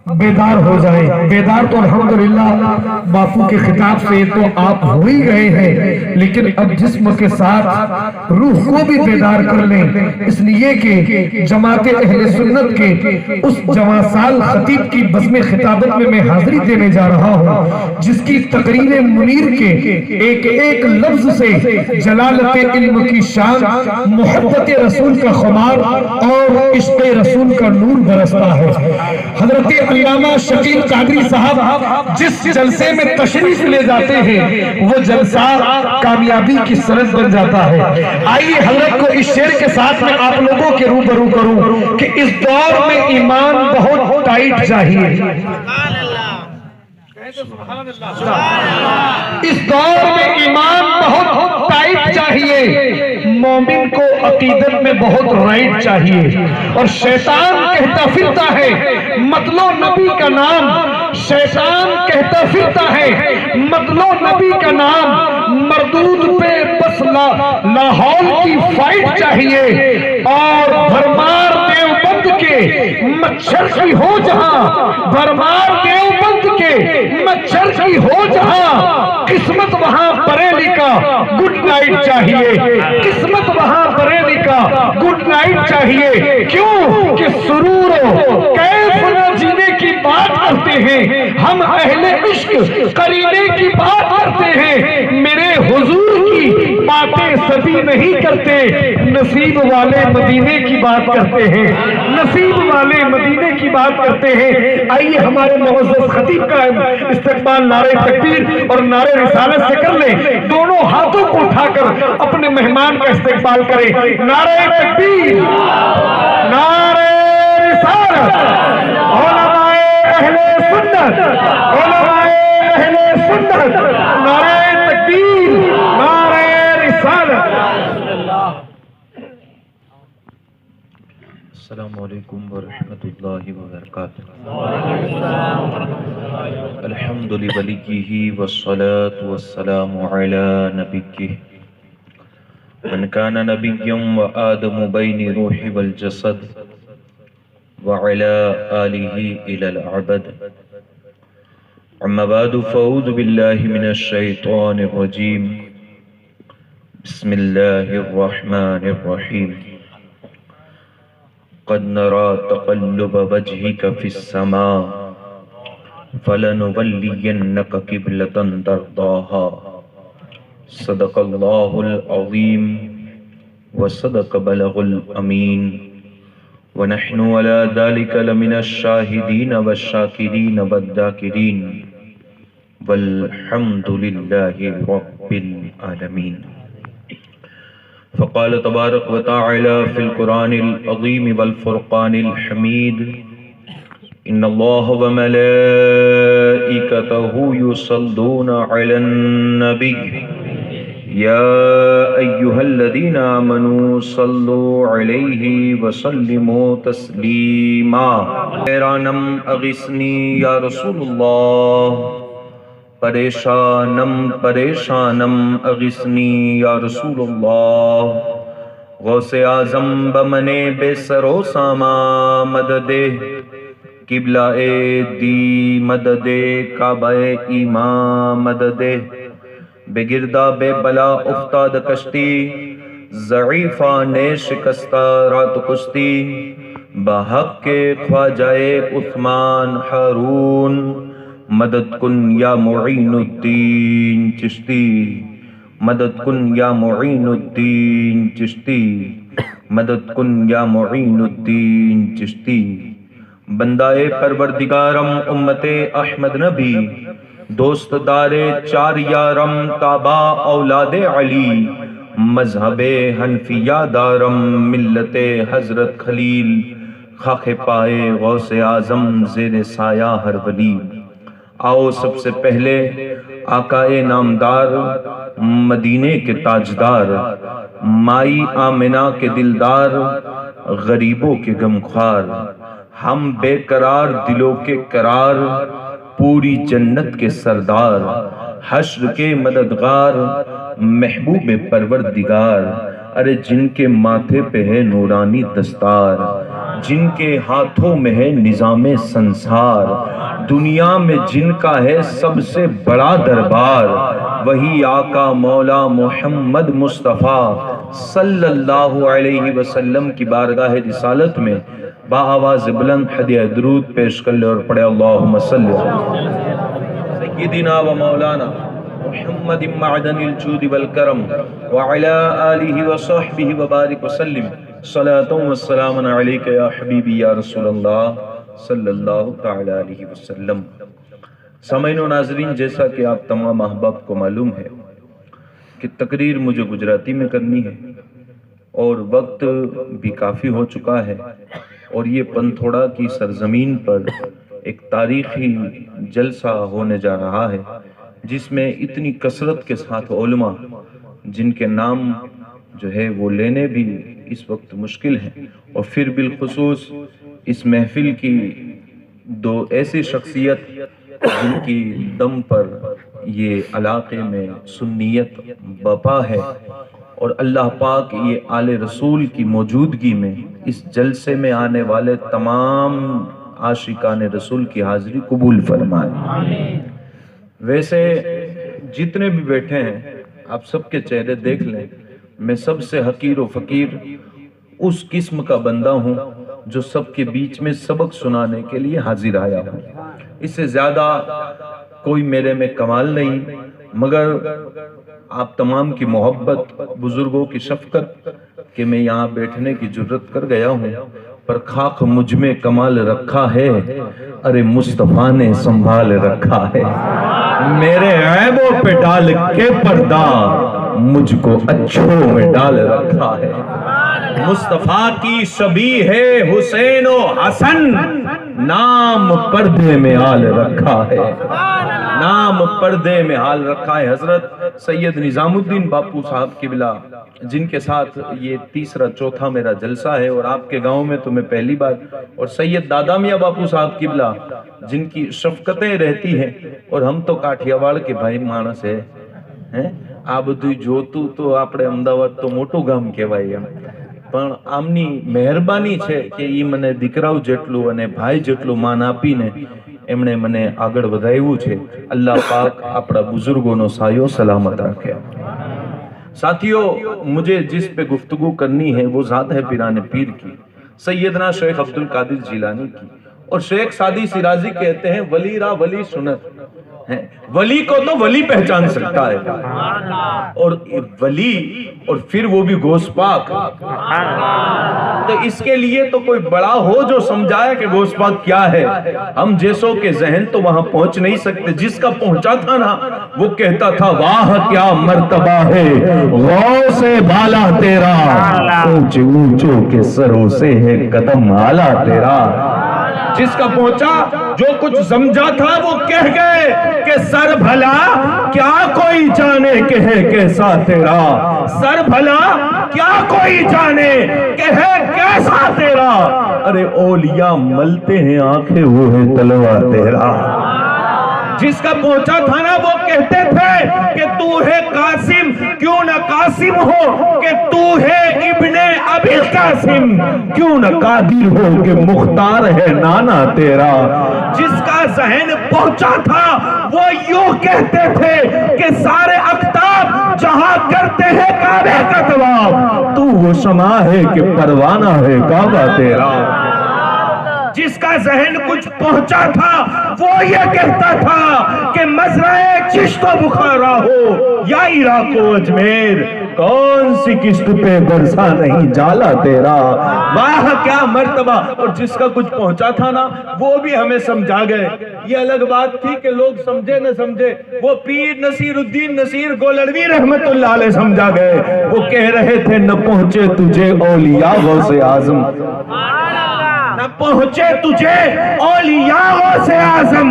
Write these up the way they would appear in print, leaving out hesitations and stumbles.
بیدار ہو جائیں. بیدار تو الحمدللہ باپو کے خطاب سے تو آپ ہو ہی گئے ہیں، لیکن اب جسم کے ساتھ روح کو بھی بیدار کر لیں، اس لیے کہ جماعت اہل سنت کے اس جواں سال خطیب کی بزم خطابت میں حاضری دینے جا رہا ہوں، جس کی تقریر منیر کے ایک ایک لفظ سے جلالت علم کی شان، محبت رسول کا خمار اور عشق رسول کا نور برستا ہے. حضرت علامہ شکیل قادری صاحب جس جلسے میں تشریف لے جاتے ہیں وہ جلسہ کامیابی کی سند بن جاتا ہے. آئیے حضرت کو اس شعر کے ساتھ میں آپ لوگوں کے روبرو کروں کہ اس دور میں ایمان بہت ٹائٹ چاہیے. اس دور میں ایمان بہت ٹائٹ چاہیے، مومن کو عقیدت میں بہت رائٹ چاہیے. اور شیطان کہتا پھرتا ہے مطلو نبی کا نام، شیطان کہتا پھرتا ہے مطلو نبی کا نام، مردود پہ بس لاہور کی فائٹ چاہیے. اور بھرمار دیوبند کے مچھر کی ہو جہاں، بھرمار دیوبند کے مچھر کی ہو جہاں، قسمت وہاں بریلی کا گڈ نائٹ چاہیے، قسمت وہاں بریلی کا گڈ نائٹ چاہیے. کیوں کہ سرور و کیف نہ جینے کی بات کرتے ہیں ہم، اہل عشق قرینے کی بات کرتے ہیں، میرے حضور کی باتیں سبھی نہیں کرتے، نصیب والے مدینے کی بات کرتے ہیں، نصیب والے مدینے کی بات کرتے ہیں. آئیے ہمارے معزز خطیب کا استقبال نعرہ تکبیر اور نعرہ رسالت سے کر لیں. دونوں ہاتھوں کو اٹھا کر اپنے مہمان کا استقبال کریں. نعرہ تکبیر، نعرہ رسالت. علماء اہل سنت، علماء اہل سنت، نعرہ تکبیر، نعرہ رسالت. السلام علیکم ورحمۃ اللہ وبرکاتہ. الحمد لولیہ والصلاة والسلام علی نبیہ من کان نبیا وآدم بین روح والجسد وعلی آلہ الی العبد. اما بعد فاعوذ باللہ من الشیطان الرجیم. بسم اللہ الرحمن الرحیم. قد نرى تقلب وجهك في السماء فلنولينك قبلة ترضاها. صدق الله العظيم وصدق بلغ الأمين ونحن على ذلك لمن الشاهدين والشاكرين والذاكرين والحمد لله رب العالمين. فقال تبارک و تعالی فی القرآن العظیم والفرقان الحمید. ان اللہ وملائکتہ یصلون علی النبی یا ایہا الذین آمنوا صلوا علیہ وسلموا تسلیما. حیرانم اغثنی یا رسول اللہ، پریشانم پریشانم اغثنی یا رسول اللہ. غوث اعظم بمنے بے سر و ساما مدد قبلہ دی، مدد کعبہ ایمان مدد. بے گردہ بے بلا افتاد کشتی، ضعیفہ نے شکستہ رات کشتی. بحق کے خواجہ عثمان ہارون، مدد کن یا معین الدین چشتی، مدد کن یا معین الدین چشتی، مدد کن یا معین الدین چشتی. بندہ پروردگارم امت احمد نبی، دوست دار چار یارم تابع اولاد علی. مذہب حنفیہ دارم ملت حضرت خلیل، خاک پائے غوث اعظم زیر سایہ ہر ولی. آؤ سب سے پہلے آقا نامدار، مدینے کے تاجدار، مائی آمنہ کے دلدار، غریبوں کے غمخوار، ہم بے قرار دلوں کے قرار، پوری جنت کے سردار، حشر کے مددگار، محبوب پروردگار. ارے جن کے ماتھے پہ ہے نورانی دستار، جن کے ہاتھوں میں ہے نظام سنسار، دنیا میں جن کا ہے سب سے بڑا دربار، وہی آقا مولا محمد مصطفیٰ صلی اللہ علیہ وسلم کی بارگاہ رسالت میں با آواز بلند ہدیہ درود پیش کر لے اور پڑھے اللہم صلی سیدنا و مولانا محمد معدن الجود والکرم وعلى آلہ وصحبہ وبارک وسلم صلاۃ والسلام علیک یا حبیبی یا رسول اللہ صلی اللہ تعالی علیہ وسلم۔ سامعین و ناظرین، جیسا کہ آپ تمام احباب کو معلوم ہے کہ تقریر مجھے گجراتی میں کرنی ہے اور وقت بھی کافی ہو چکا ہے، اور یہ پنتھوڑا کی سرزمین پر ایک تاریخی جلسہ ہونے جا رہا ہے جس میں اتنی کثرت کے ساتھ علماء جن کے نام جو ہے وہ لینے بھی اس وقت مشکل ہیں، اور پھر بالخصوص اس محفل کی دو ایسی شخصیت جن کی دم پر یہ علاقے میں سنیت بپا ہے، اور اللہ پاک یہ آل رسول کی موجودگی میں اس جلسے میں آنے والے تمام عاشقان رسول کی حاضری قبول فرمائے۔ ویسے جتنے بھی بیٹھے ہیں آپ سب کے چہرے دیکھ لیں، میں سب سے حقیر و فقیر اس قسم کا بندہ ہوں جو سب کے بیچ میں سبق سنانے کے لیے حاضر آیا ہوں۔ اس سے زیادہ کوئی میرے میں کمال نہیں، مگر آپ تمام کی محبت، بزرگوں کی شفقت کہ میں یہاں بیٹھنے کی جرت کر گیا ہوں، پر خاک مجھ میں کمال رکھا ہے، ارے مصطفیٰ نے سنبھال رکھا ہے، میرے عیبوں پہ ڈال کے پردہ مجھ کو اچھوں میں ڈال رکھا ہے۔ مصطفیٰ کی شبیہ ہے حسین و حسن، نام پردے میں حال رکھا ہے، نام پردے میں حال رکھا ہے۔ حضرت سید نظام الدین باپو صاحب قبلہ جن کے ساتھ یہ تیسرا چوتھا میرا جلسہ ہے، اور آپ کے گاؤں میں تو میں پہلی بار، اور سید دادا میاں باپو صاحب قبلہ جن کی شفقتیں رہتی ہیں، اور ہم تو کاٹھیاواڑ کے بھائی مانس ہے આ બધું જોતું તો આપણે અમદાવાદ તો મોટું ગામ કહેવાય એમ, પણ આમની મહેરબાની છે કે ઈ મને દીકરાઓ જેટલું અને ભાઈ જેટલું માન આપીને એમણે મને આગળ વધાવ્યું છે। અલ્લાહ પાક આપણા બુઝુર્ગોનો સાયો સલામત રાખે। साथियों, मुझे जिस पे गुफ्तगू करनी है वो ज़ात है पिराने पीर की, सैयदना शेख अब्दुल कादिर जिलानी की। और शेख सादी सिराजी कहते हैं वली रा वली सुनत है, वली को तो वली पहचान सकता है, और वली और फिर वो भी गोश पाक, तो इसके लिए तो कोई बड़ा हो जो समझाए कि गोश पाक क्या है। हम जैसों के जहन तो वहां पहुंच नहीं सकते। जिसका पहुंचा था ना वो कहता था वाह क्या मर्तबा है गौसे बाला तेरा, ऊंचे ऊंचों के सरों से है कदम आला तेरा। जिसका पहुंचा जो कुछ समझा था वो कह गए कि सर भला क्या कोई जाने कि है कैसा तेरा, सर भला क्या कोई जाने कि है कैसा तेरा। अरे ओलिया मलते हैं आंखें वो है तलवा तेरा। जिसका पहुंचा था ना वो कहते थे कि तू है कासिम क्यों न कासिम हो, कि तू है इब्ने अबिल कासिम क्यों न कादिर हो, कि मुख्तार है नाना तेरा। जिसका जहन पहुंचा था वो यूं कहते थे कि सारे अख्ताब जहां करते हैं काबे का तवाफ, तू वो शमा है कि परवाना है काबा तेरा। जिसका जहन कुछ पहुंचा था वो ये कहता था कि मजराए चिश्तो बुखारा हो या इराक अजमेर, कौन सी किस्त पे बरसा नहीं जाला तेरा। वाह क्या मर्तबा। और जिसका कुछ पहुंचा था ना वो भी हमें समझा गए। ये अलग बात थी कि लोग समझे न समझे, वो पीर नसीरुद्दीन नसीर गोलड़वी रहमतुल्लाह अलैह समझा गए। वो कह रहे थे न पहुंचे तुझे औलिया गौसे आजम, न पहुंचे तुझे औलिया गौसे आजम,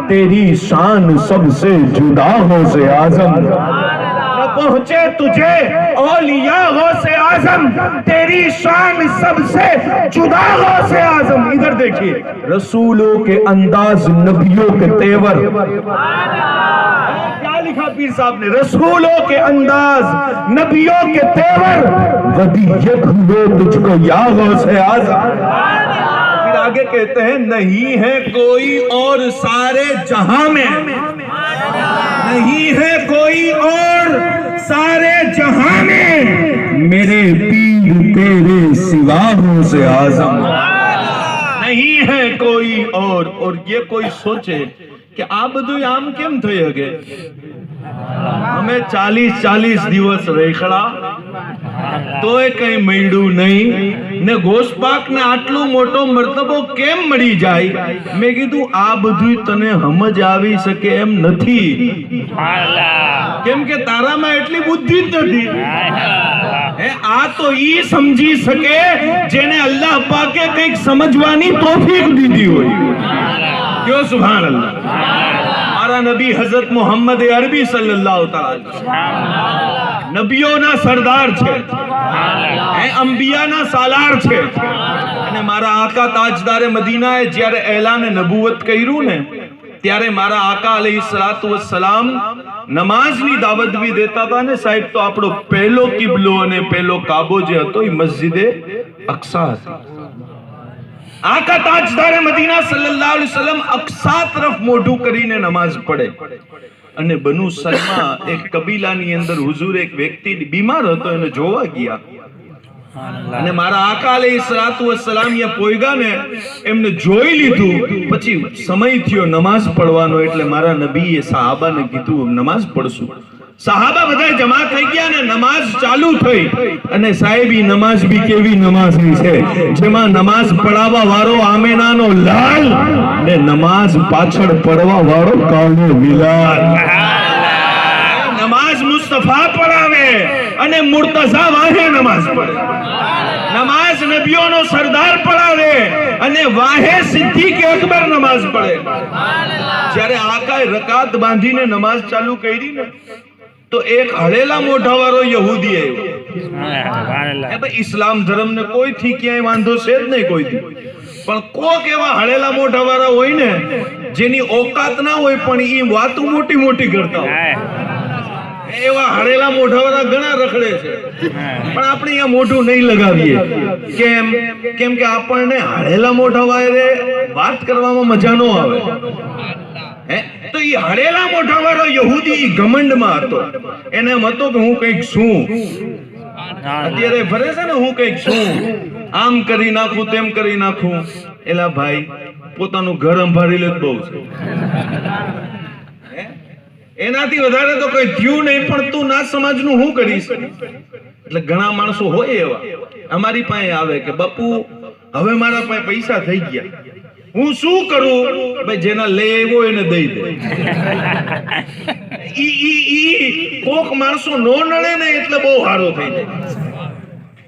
तेरी शान सबसे जुदा गौसे आजम। न पहुंचे तुझे औलिया गौसे आजम, तेरी शान सबसे जुदा गौसे आजम। इधर देखिए, रसूलों के अंदाज नबियों के तेवर, लिखा पीर साहब ने, रसूलों के अंदाज, नबियों के तेवर, वदी ये ढूंढो तुझको या गौसे आज़म। फिर आगे कहते हैं, नहीं है कोई और सारे जहां में, नहीं है कोई और सारे जहां में, मेरे पीर तेरे सिवा गौसे आज़म। नहीं है कोई और ये कोई सोचे कि આ બધું આમ કેમ થઈ શકે? અમે 40 દિવસ રેખડા તોય કઈ મળ્યું નહીં ને ગોસપાક ને આટલો મોટો મર્તબો કેમ મળી જાય? મેં કીધું આ બધું તને સમજ આવી શકે એમ નથી, કેમ કે તારામાં એટલી બુદ્ધિ જ નથી। આ તો ઈ સમજી શકે જેને અલ્લાહ પાકે કંઈક સમજવાની તોફીક દીધી હોય। क्यों? सुभान अल्लाह। हमारा नबी हजरत मोहम्मद अरबी सल्लल्लाहु अलैहि नबियों ना सरदार छे, अंबिया ना सालार छे। અને મારા આકા તાજદારે મદીનાએ જ્યારે એલાન નબુવત કર્યું ને, ત્યારે મારા આકા અલૈહિસ્સલાતુ વસ્સલામ નમાઝની દાવત બી દેતા હતા ને સાહેબ। તો આપણો પહેલો કિબલો અને પહેલો કાબો જે હતો એ મસ્જિદે અક્સા હતી। आका ताजदार मदीना सल्लल्लाहु अलैहि वसल्लम अक्सा तरफ मोढू करीने नमाज पढ़े અને બનુ સલમા એક કબીલાની અંદર હુજુર એક વ્યક્તિ બીમાર હતો એને જોવા ગયા અને મારા આકા અલૈહિસ્સલાતુ વસ્સલામ અહીંયા પોયગા ને એમને જોઈ લીધું। પછી સમય થયો નમાઝ પઢવાનો એટલે મારા નબીએ સહાબાને કીધું નમાઝ પઢશું। સહાબા બધા જમા થઈ ગયા ને નમાઝ ચાલુ થઈ અને સાહેબ ઈ નમાઝ બી કેવી નમાઝની છે જેમાં નમાઝ પઢાવવા વાળો આમેનાનો લાલ ને નમાઝ પાછળ પડવા વાળો કાળો બિલાલ। નમાઝ મુસ્તફા પઢાવે અને મુર્તઝા વાહે નમાઝ પઢે। નમાઝ નબીઓનો સરદાર પઢાવે અને વાહે સિદ્દીક અકબર નમાઝ પઢે। જ્યારે આકાએ રકાત બાંધીને નમાઝ ચાલુ કરી ને तो एक हड़ेला मोटा वारो यहूदी है। इस्लाम धर्म ने कोई थी क्या वांधो से ज नहीं कोई थी, पण कोक एवा हड़ेला मोटा वारा होय ने जेनी औकात ना होय पण ई वातो मोटी मोटी करता होय। एवा हड़ेला मोटा वारा घणा रखड़े छे पण આપણે અહીંયા મોઢું નહીં લગાવીએ। કેમ કે આપણને હળેલા મોટા વારે વાત કરવામાં મજા ન આવે। તો ઈ હળેલા મોઢા વાળો યહૂદી ઘમંડમાં હતો। એને એમ હતો કે હું કંઈક છું, અત્યારે ફરે છે ને હું કંઈક છું, આમ કરી નાખું તેમ કરી નાખું। એલા ભાઈ પોતાનું ઘર સંભાળી લે બહુ છે, એનાથી વધારે તો કઈ થયું નહીં પણ તું ના સમાજનું હું કરીશ। એટલે ઘણા માણસો હોય એવા અમારી પાસે આવે કે બાપુ હવે મારા પાસે પૈસા થઈ ગયા, હું શું કરું? ભાઈ જેના લઈ આવ્યો એને દઈ દે। કોક માણસો નો નડે ને એટલે બહુ હારો થઈ જાય।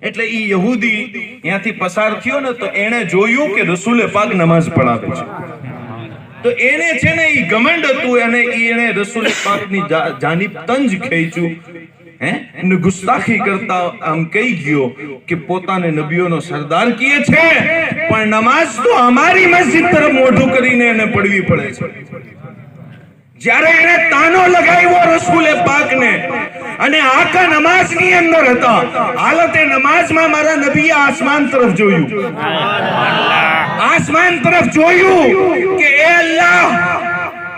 એટલે ઈ યહૂદી ત્યાંથી પસાર થયો ને તો એને જોયું કે રસૂલે પાક નમાઝ પઢાવે છે, તો એને છે ને ઈ ઘમંડ હતું અને એને રસૂલે પાકની જાનિબ તંજ ખેંચ્યું ને ગુસ્તાખી કરતા આમ કહી ગયો કે પોતાને નબીઓનો સરદાર કીએ છે પણ નમાઝ તો અમારી મસ્જિદ તરફ મોઢું કરીને એને પડવી પડે છે। જ્યારે એને તાનો લગાવ્યો રસૂલે પાકને અને આકા નમાઝની અંદર હતા, હાલતે નમાઝમાં મારા નબીએ આસમાન તરફ જોયું, આસમાન તરફ જોયું કે એ અલ્લાહ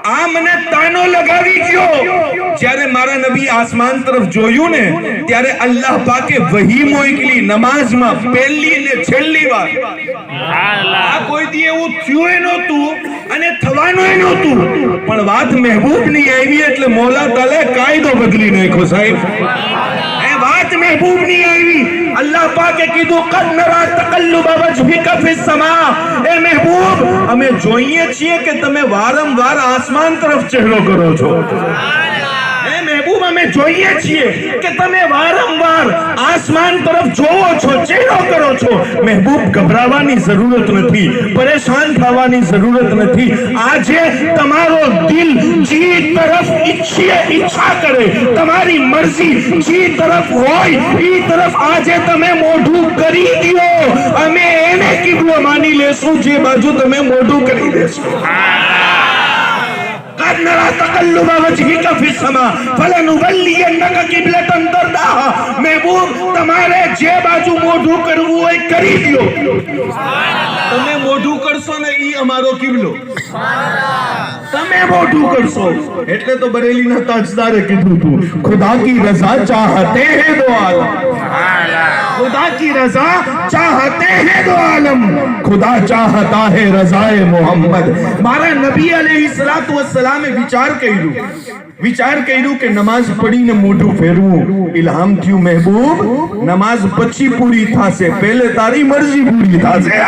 આ મને તાનો લગાવી ગયો। જ્યારે મારા નબી આસમાન તરફ જોયું ને ત્યારે અલ્લાહ પાકે વહી મોકલી નમાઝમાં પહેલી ને છેલ્લી વાર। આ કોઈ દી એવું થયું નહોતું અને થવાનું નહોતું પણ વાત મહેબૂબની આવી એટલે મોલા તાલે કાયદો બદલી નાખ્યો સાહેબ। એ વાત મહેબૂબની આવી, અલ્લાહ પાકે કીધું કદ નરા તકલ્લુબ વજહિકા ફિસ સમા। એ મહેબૂબ અમે જોઈએ છીએ કે તમે વારંવાર આસમાન તરફ ચહેરો કરો છો। એ મહેબૂબ અમે જોઈએ છીએ કે તમે વારંવાર આસમાન તરફ જોવો છો, ચહેરો કરો છો। મહેબૂબ ગભરાવાની જરૂરત નથી, પરેશાન થવાની જરૂરત નથી। આજે તમારો દિલ જી તરફ ઈચ્છા કરે, તમારી મરજી જી તરફ હોય ઈ તરફ આજે તમે મોઢું કરી દો। અમે એને કિબલો માની લેશું જે બાજુ તમે મોઢું કરી દેશો। કદ नरा तकल्लुब वजहिक फिस्समा फलनुवल्लियन्नक क़िब्लतन तर्दाहा। महबूब તમારે જે બાજુ મોઢું કરવું હોય કરી દો, તમે મોઢું કરશો ને ઈ અમારો કિબલો, તમે મોઢું કરશો એટલે તો બરેલીના તાજદારે કીધું તું, खुदा की रजा चाहते हैं दो आलम, खुदा की रजा चाहते हैं दो आलम, खुदा चाहता है रजाए मोहम्मद। મારા નબી અલૈહિસ્સલાતુ વસ્સલામે વિચાર કર્યું કે નમાઝ પડીને મોઢું ફેરવું, ઇલ્હામ થયું મહેબૂબ નમાઝ પછી પૂરી થશે, પહેલે તારી મરજી પૂરી થશે,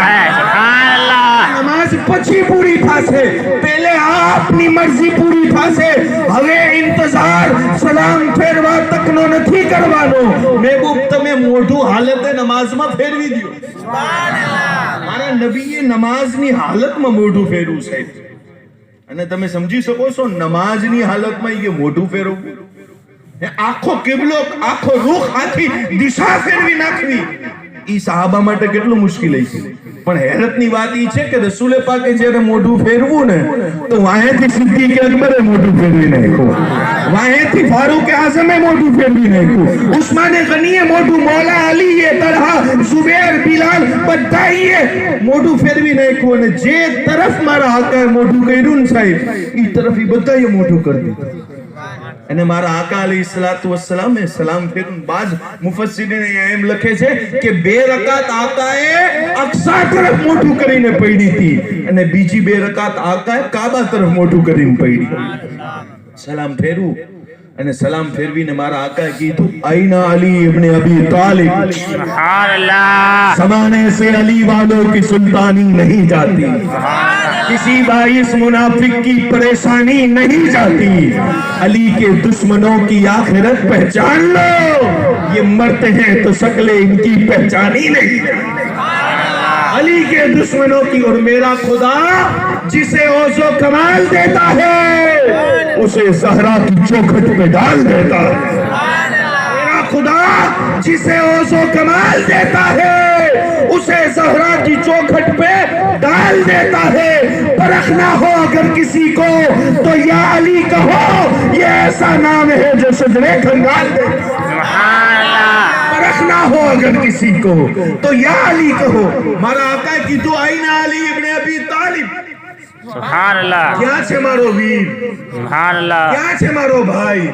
નમાઝ પછી પૂરી થશે, પહેલે આપની મરજી પૂરી થશે, હવે ઇંતજાર સલામ ફેરવા તકનો નથી કરવાનો। મહેબૂબ તમે મોઢું હાલતે નમાઝમાં ફેરવી દો। મારા નબીએ નમાઝની હાલતમાં મોઢું ફેરવું છે, અને તમે સમજી શકો છો નમાઝની હાલતમાં એ મોઢું ફેરવવું, આખો કિબલો, આખો રૂખ, આખી દિશા ફેરવી નાખવી, ઈ સહાબા માટે કેટલું મુશ્કેલ છે। પણ હેરતની વાત ઈ છે કે રસૂલે પાકે જ્યારે મોઢું ફેરવું ને તો વાહેથી સિદ્દીક અકબરે મોઢું ફેરવી નાખ્યું, વાહેથી ફારૂક આઝમે મોઢું ફેરવી નાખ્યું, ઉસ્માને ગનીએ મોઢું, મૌલા અલીએ, તલહા, ઝુબૈર, બિલાલ બધાએ મોઢું ફેરવી નાખ્યું, અને જે તરફ મારા આકાએ મોઢું કર્યું ને સાહેબ ઈ તરફ ઈ બધાએ મોઢું કરી દીધું। અને મારા આકા અલૈહિસ્સલાતુ વસ્સલામે સલામ ફેરવીને બાજ મુફસ્સિરીને એમ લખે છે કે 2 રકાત આકાએ અક્સા તરફ મોઢું કરીને પડી હતી, અને બીજી 2 રકાત આકાએ કાબા તરફ મોઢું કરીને પડી। સલામ ફેરવું, અને સલામ ફેરવીને મારા આકાએ કીધું આઈના અલી ઇબ્ન અબી તાલિબ, સુબહાનઅલ્લાહ, ज़माने से अली वालों की सुल्तानी नहीं जाती, किसी बाइस मुनाफिक की परेशानी नहीं जाती, अली के दुश्मनों की आखिरत पहचान लो, ये मरते हैं तो शक्लें इनकी पहचानी नहीं, अली के दुश्मनों की, और मेरा खुदा जिसे ओज़ो कमाल देता है उसे ज़हरा की चौखट पे डाल देता है, मेरा खुदा जिसे ओज़ो कमाल देता है उसे ज़हरा की चौखट पे डाल देता है। परखना हो अगर किसी को तो या अली कहो, ये ऐसा नाम है जो सजरे खंगाल दे। परखना हो अगर किसी को तो या अली कहो। मारा आका की तो आईना अली इब्न अबी तालिब, સુબહાનઅલ્લાહ, ક્યાં છે મારો વીર, સુબહાનઅલ્લાહ, ક્યાં છે મારો ભાઈ,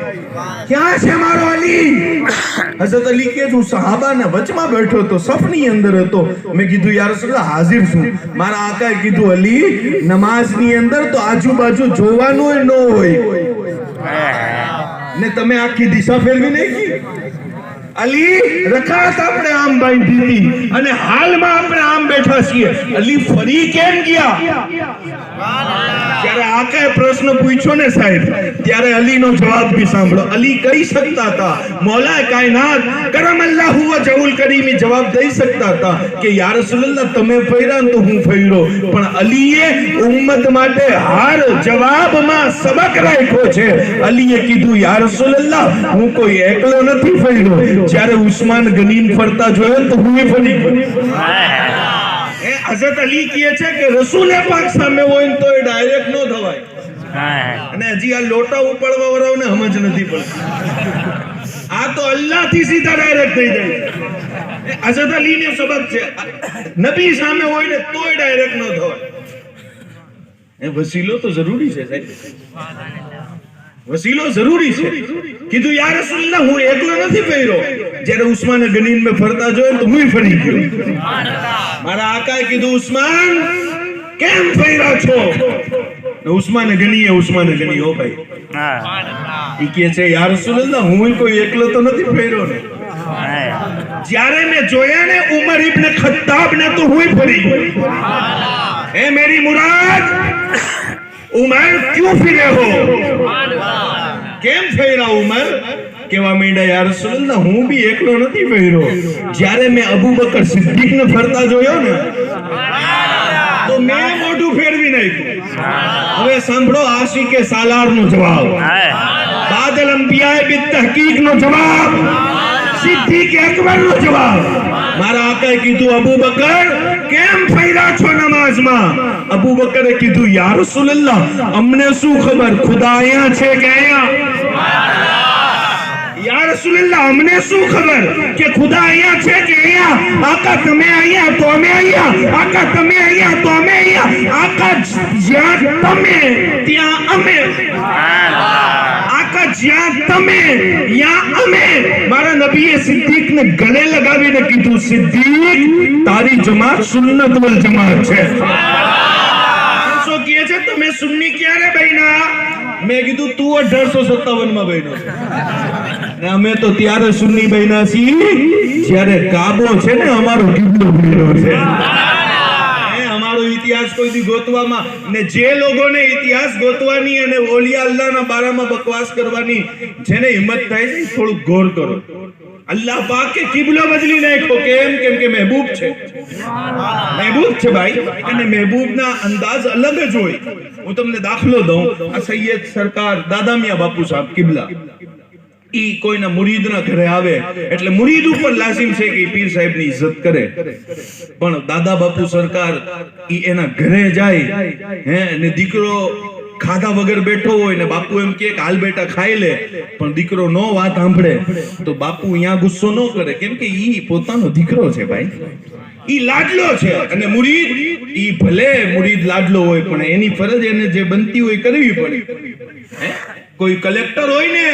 ક્યાં છે મારો અલી? હઝરત અલી કે હું સહાબાના વચમાં બેઠો તો સફની અંદર હતો, મેં કીધું યા રસૂલલ્લાહ હાજર છું। મારા આકાએ કીધું અલી નમાઝની અંદર તો આજુબાજુ જોવાનું ન હોય, ને તમે આખી દિશા ફેરવી નાખી। અલી રકાત આપણે આમ બાંધી હતી અને હાલમાં આપણે આમ બેઠા છીએ, અલી ફરી કેમ ગયા? જ્યારે આકાએ પ્રશ્ન પૂછ્યો ને સાહેબ, ત્યારે અલીનો જવાબ भी સાંભળો। અલી કહી શકતા હતા, મૌલા કાયનાત કરમલ્લાહુ વજહુલ કરીમી જવાબ દઈ શકતા હતા કે યા રસૂલલ્લાહ તમે ફર્યા તો હું ફર્યો, પણ અલીએ ઉમ્મત માટે હર જવાબમાં સબક રાખ્યો છે। અલીએ કીધું યા રસૂલલ્લાહ હું કોઈ એકલો નથી ફર્યો, જ્યારે ઉસ્માન ગનીન ફરતા જોયો તો હું ફરી ગયો। હઝરત અલી કહે છે કે રસૂલે પાક સામે હોય તો એ ડાયરેક્ટ નો થવાય, અને હજી આ લોટા ઉપાડવા વાળાઓને સમજ નથી પડતી, આ તો અલ્લાહ થી સીધા ડાયરેક્ટ થઈ જાય। હઝરત અલી ને સબક છે, નબી સામે હોય ને તોય ડાયરેક્ટ નો થવાય। એ વસીલો તો જરૂરી છે સાહેબ, વસીલો જરૂરી છે। કીધું યા રસૂલલ્લાહ હું એકલો નથી ફર્યો, જ્યારે ઉસ્માન ગનીન મે ફરતા જોયો તો હું ફરી ગયો। મારા આકાએ કીધું ઉસ્માન કેમ ફર્યા છો? ઉસ્માન ગની હો ભાઈ, ઈ કહે છે યા રસૂલલ્લાહ હું કોઈ એકલો તો નથી ફર્યો ને, જ્યારે મેં જોયા ને ઉમર ઇબ્ન ખત્તાબ ને તો હું ફરી ગયો। એ મેરી મુરાદ ઉમર ક્यों ફિરે હો, કેમ ફર્યા ઉમર? કેવા માંડ્યા યા રસૂલલ્લાહ હું બી એકલો નથી ફર્યો, જ્યારે મેં અબુ બકર સિદ્દીક ને ફરતા જોયો ને તો મેં મોઢું ફેરવી નાખ્યું। હવે સાંભળો આશિકે સાલાર નો જવાબ, બાદલ અંબિયાએ બિત તહકીક નો જવાબ, સિદ્દીક અકબર નો જવાબ। મારા આકાએ કીધું અબુ બકર કેમ ફર્યા રહ્યા છો નમાઝમાં? અબુ બકરે કીધું યા રસૂલલ્લાહ, અમને શું ખબર ખુદા અહીંયા છે કે અહીંયા? યા રસૂલલ્લાહ, અમને શું ખબર કે ખુદા અહીંયા છે કે અહીંયા? આકા તમે અહીંયા તો અમે અહીંયા, આકા તમે અહીંયા તો અમે અહીંયા, આકા જ્યાં તમે ત્યાં અમે, આકા જ્યાં તમે ત્યાં અમે. મારા નબીએ સિદ્દીકને ગળે લગાવીને કીધું, સિદ્દીક, તારી જમાત સુન્નત વલ જમાત છે. શું કહે છે, તમે સુન્ની ક્યારે બન્યા? મેં કીધું તું 1857 માં બન્યો. અમે તો ત્યારે સુન્ની બન્યા છીએ જ્યારે કાબો છે ને અમારો કિબલો બન્યો છે. અમારો ઇતિહાસ કોઈ દી ગોતવામાં ને જે લોકોને ઇતિહાસ ગોતવાની અને ઓલિયા અલ્લાહના બારામાં બકવાસ કરવાની જેને હિંમત થાય છે, થોડું ગૌર કરો. અલ્લાહ પાકે કિબલો બદલી નાખ્યો. કેમ કે મહેબૂબ છે. મહેબૂબ છે ભાઈ, અને મહેબૂબના અંદાજ અલગ જ હોય. હું તમને દાખલો દઉં. આ સૈયદ સરકાર દાદા મિયા બાપુ સાહેબ કિબલા, ઈ કોઈના મુરીદના ઘરે આવે એટલે મુરીદ ઉપર લાઝિમ છે કે પીર સાહેબની ઇજ્જત કરે. પણ દાદા બાપુ સરકાર ઈ એના ઘરે જાય ને દીકરો ખાધા વગર બેઠો હોય ને બાપુ એમ કે હાલ બેટા ખાઈ લે, પણ દીકરો નો વાત સાંભળે તો બાપુ અહીંયા ગુસ્સો ન કરે, કેમ કે ઈ પોતાનો દીકરો છે ભાઈ, ઈ લાડલો છે. અને મુરીદ ઈ ભલે મુરીદ લાડલો હોય પણ એની ફરજ એને જે બનતી હોય કરવી પડે. કોઈ કલેક્ટર હોય ને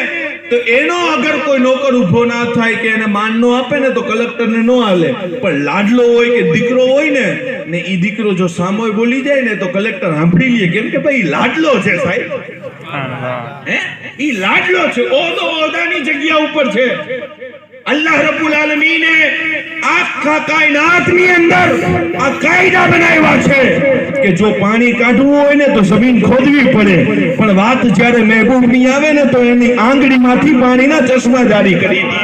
તો એનો અગર કોઈ નોકર ઉભો ના થાય કે એને માન નો આપે ને તો કલેક્ટરને નો હાલે, પણ લાડલો હોય કે દીકરો હોય ને ઈ દીકરો જો સામોય બોલી જાય ને તો કલેક્ટર સાંભળી લે, કેમ કે ભાઈ લાડલો છે સાહેબ. ઈ લાડલો છે, ઓદાની જગ્યા ઉપર છે. અલ્લાહ રબ્બુલ આલમીને આખા કાયનાતની અંદર આ કાયદા બનાવ્યા છે કે જો પાણી કાઢવું હોય ને તો જમીન ખોદવી પડે, પણ વાત જ્યારે મહેબૂબની આવે ને તો એની આંગળીમાંથી પાણીના ચશ્મા જારી કરી દે.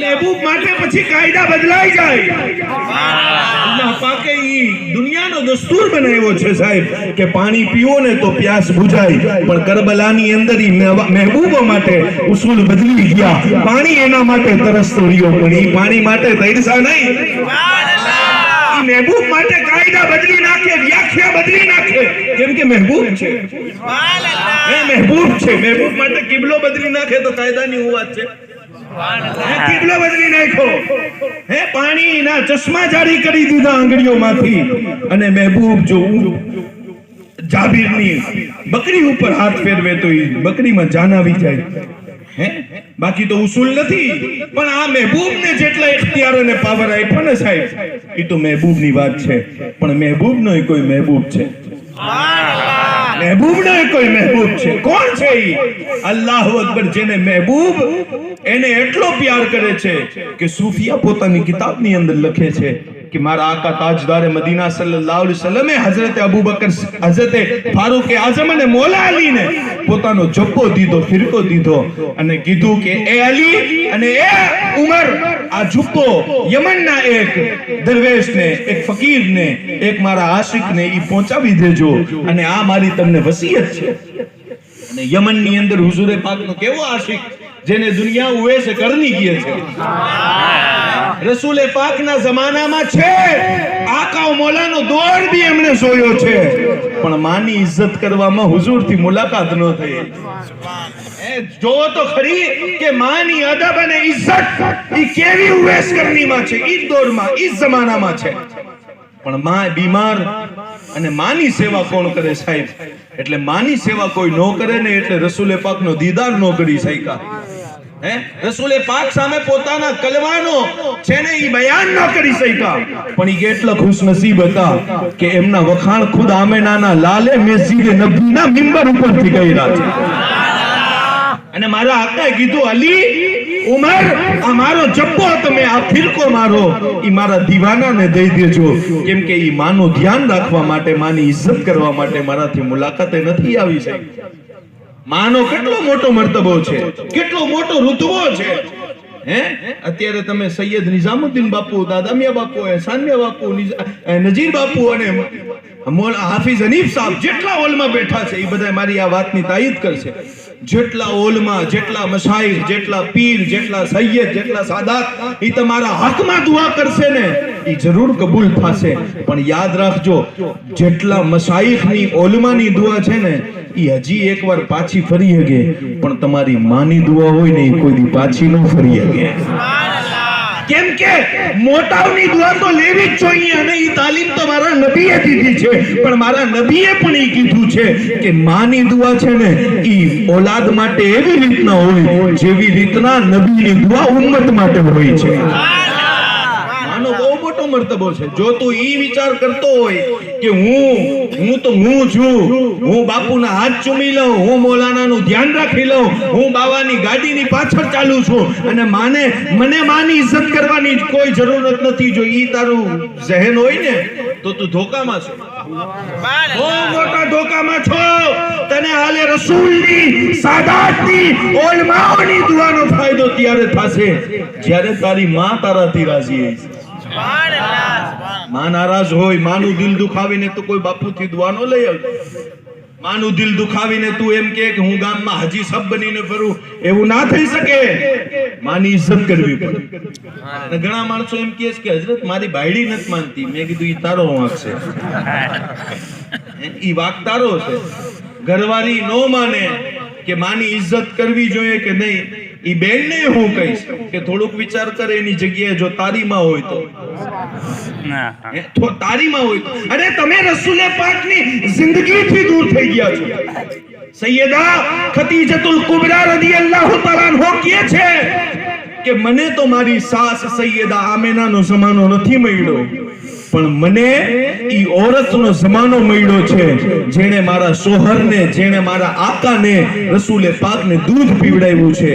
મહેબૂબ માટે પછી કાયદા બદલાઈ જાય. અલ્લાહ પાકે ઈ દુનિયાનો દસ્તુર બનાવ્યો છે સાહેબ કે પાણી પીવો ને તો પ્યાસ બુઝાય, પણ કરબલાની અંદર ઈ મહેબૂબો માટે ઉસૂલ બદલી ગયા. પાણી એના માટે તરસતો રહ્યો, પણ ઈ પાણી માટે તરસા નહીં. ઈ મહેબૂબ માટે કાયદા બદલી નાખે, વ્યાખ્યા બદલી નાખે, કેમ કે મહેબૂબ છે. મહેબૂબ છે, મહેબૂબ માટે કિબલો બદલી નાખે તો કાયદાની હું વાત છે. કિબલો બદલી નાખ્યો, પાણીના ચશ્મા જારી કરી દીધા આંગળીઓમાંથી. અને મહેબૂબ જો જાબીરની બકરી ઉપર હાથ ફેરવે તો એ બકરીમાં જાન આવી જાય. બાકી તો ઉસૂલ નથી, પણ આ મહેબૂબને જેટલા ઇખ્તિયાર અને પાવર આપ્યો ને સાહેબ, એ તો મહેબૂબની વાત છે. પણ મહેબૂબનો કોઈ મહેબૂબ છે, મહેબૂબનો કોઈ મહેબૂબ છે. કોણ છે ઈ? અલ્લાહુ અકબર. જેને મહેબૂબ એને એટલો પ્યાર કરે છે કે સૂફિયા પોતાની કિતાબની અંદર લખે છે કે મારા આકા તાજદારે મદીના સલ્લલ્લાહુ અલૈહિ વસલ્લમે હઝરત અબુ બકર, હઝરત ફારૂક આઝમ અને મોલા અલીને પોતાનો જબ્બો દીધો, ફિરકો દીધો અને કીધું કે એ અલી અને એ ઉમર, આ જુબ્બો યમનના એક દરવેશને, એક ફકીરને, એક મારા આશિકને ઈ પહોંચાવી દેજો, અને આ મારી તમને વસિયત છે. અને યમનની અંદર હુઝુરે પાકનો કેવો આશિક જેને દુનિયા ઉવેસે કરની કહે છે. રસૂલે પાકના જમાનામાં છે, આકા મોલાનો દોર બી એમણે જોયો છે, પણ માની ઇજ્જત કરવામાં હુઝુરથી મુલાકાત ન થઈ. જોવો તો ખરી કે માની અદબ અને ઇજ્જત ઈ કેવી ઉવેસ કરનીમાં છે, ઈ દોરમાં, ઈ જમાનામાં છે. પણ માં બીમાર અને માની સેવા કોણ કરે સાહેબ? એટલે માની સેવા કોઈ ન કરે ને એટલે રસૂલે પાકનો દીદાર ન કરી શક્યા. રસૂલે પાક સામે પોતાના કલવાનો છે ને ઈ બયાન ન કરી શક્યા, પણ ઈ કેટલા ખુશનસીબ હતા કે એમના વખાણ ખુદ આમેનાના લાલે મસ્જિદ નબવીના મિંબર ઉપરથી કર્યા છે. અને મારા આકાએ કીધું, અલી, ઉમર, આ મારો જબ્બો તમે, આ ફિરકો મારો, ઈ મારા દીવાનાને દઈ દેજો, કેમ કે ઈ માનું ધ્યાન રાખવા માટે, માની ઇજ્જત કરવા માટે મારાથી મુલાકાતે નથી આવી શકી. માનો કેટલો મોટો મર્તબો છે, કેટલો મોટો રુતબો છે. હે અત્યારે તમે સૈયદ નિઝામુદ્દીન બાપુ, દાદામિયા બાપુ, એહસાનિયા બાપુ, નજીર બાપુ અને હાફિઝ હનીફ સાહેબ જેટલા હોલમાં બેઠા છે એ બધા મારી આ વાતની તાયીદ કરશે. જેટલા હોલમાં, જેટલા મશાઈખ, જેટલા પીર, જેટલા સૈયદ, જેટલા સાદાત એ તમારા હકમાં દુઆ કરશે ને એ જરૂર કબૂલ થશે. પણ યાદ રાખજો, જેટલા મશાઈખની ઓલમાની દુઆ છે ને એ હજી એકવાર પાછી ફરી હગે, પણ તમારી માની દુઆ હોય ને એ કોઈ દી પાછી ન ફરી હગે. કેમ કે મોટાઓની દુઆ તો લેવી જ જોઈએ અને એ તાલીમ તો મારા નબીએ દીધી છે. પણ મારા નબીએ પણ એ કીધું છે કે માની દુઆ છે ને એ ઓલાદ માટે એવી રીતના હોય જેવી રીતના નબીની દુઆ ઉમ્મત માટે હોય છે. માનો બહુ મોટો મર્તબો છે. જો તું ઈ વિચાર કરતો હોય કે હું છું, હું બાપુના હાથ ચૂમી લઉં, હું મૌલાનાનું ધ્યાન રાખી લઉં, હું બાવાની ગાડીની પાછળ ચાલુ છું અને મને માની ઇજ્જત કરવાની કોઈ જરૂરત નથી, જો ઈ તારું ઝહેન હોય ને તો તું ધોકામાં છો, બહુ મોટા ધોકામાં છો. તને હાલે રસૂલની, સાદાતની, ઉલમાઓની દુઆનો ફાયદો ત્યારે થશે જ્યારે તારી માં તારાથી રાજી હશે. માં નારાજ હોય, માનું દિલ દુખાવીને તો કોઈ બાપુથી દુઆ ન લઈ આવે. માનું દિલ દુખાવીને તું એમ કે હું ગામમાં હાજી સબ બનીને ફરું, એવું ના થઈ શકે. માની ઇજ્જત કરવી પડે. અને ઘણા માણસો એમ કહે છે કે હજરત મારી બાયડી નથી માનતી. મેં કીધું ઈ તારો વાંક છે, ઈ વાંક તારો છે. ઘરવાળી નો માને કે માની ઇજ્જત કરવી જોઈએ કે નહીં, ઈ બેનને હું કહીશ કે થોડુંક વિચાર કરે. એની જગ્યાએ જો તારી માં હોય તો તારી માં હોય તો. અરે તમે રસૂલે પાકની જિંદગીથી દૂર થઈ ગયા છો. સૈયદા ખદીજતુલ કુબરા રદિયલ્લાહુ તઆલા અન્હા કહે છે કે મને તો મારી સાસ સૈયદા આમિનાનો જમાનો નથી મળ્યો, પણ મને ઈ ઓરતનો જમાનો મળ્યો છે જેણે મારા શોહરને, જેણે મારા આકાને, રસૂલે પાકને દૂધ પીવડાવ્યું છે.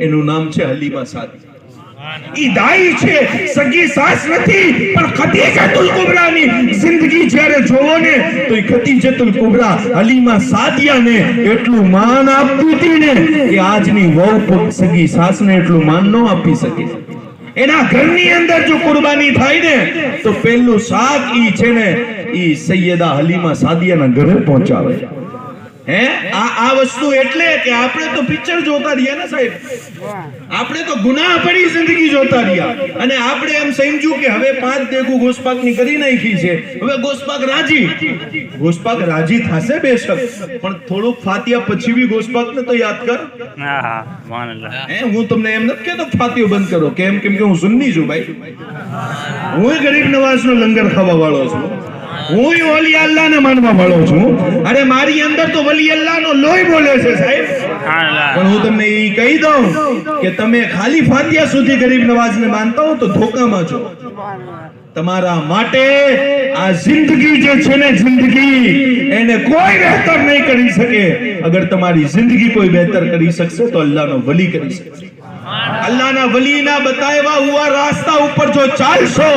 એનું નામ છે હલીમા સાદી. ઈ દાઈ છે, સગી સાસ નથી, પણ ખદીજતુલ કુબરાની જિંદગી જ્યારે જોવો ને તો ઈ ખદીજતુલ કુબરા હલીમા સાદિયાને એટલું માન આપતી હતી ને કે આજની વહુ સગી સાસને એટલું માન ન આપી શકે. એના ઘરની અંદર જો કુરબાની થાય ને તો પહેલું શાક ઈ છે ને ઈ સૈયદા હલીમા સાદિયાના ઘરે પહોંચાવે. હે આ વસ્તુ એટલે કે આપણે તો પિક્ચર જોતા રહ્યા ને સાહેબ, આપણે તો ગુનાહ ભરી જિંદગી જોતા રહ્યા અને આપણે એમ સમજ્યું કે હવે 5 દેગું ગોસપાકની કરી નાખી છે, હવે ગોસપાક રાજી થશે બેશક, પણ થોડુંક ફાતિયા પછી બી ગોસપાકને તો યાદ કર. હું તમને એમ નથી કહેતો ફાતિયો બંધ કરો, કેમ કે હું સુન્ની છું ભાઈ. હું ગરીબ નવાઝનો લંગર ખાવા વાળો છું, હું વલી અલ્લાહને માનવા વાળો છું. અરે મારી અંદર તો વલી અલ્લાહનો લોહી બોલે છે સાહેબ. પણ હું તમને એ કહી દઉં કે તમે ખાલી ફાતિયા સુધી ગરીબ નવાઝને માનતા હો તો ધોકામાં છો. તમારા માટે આ જિંદગી જે છે ને, જિંદગી એને કોઈ બહેતર નહીં કરી શકે. અગર તમારી જિંદગી કોઈ બહેતર કરી શકશે તો અલ્લાહનો વલી કરી શકશે. અલ્લાહના વલીના બતાવ્યા હુઆ રાસ્તા ઉપર જો ચાલશો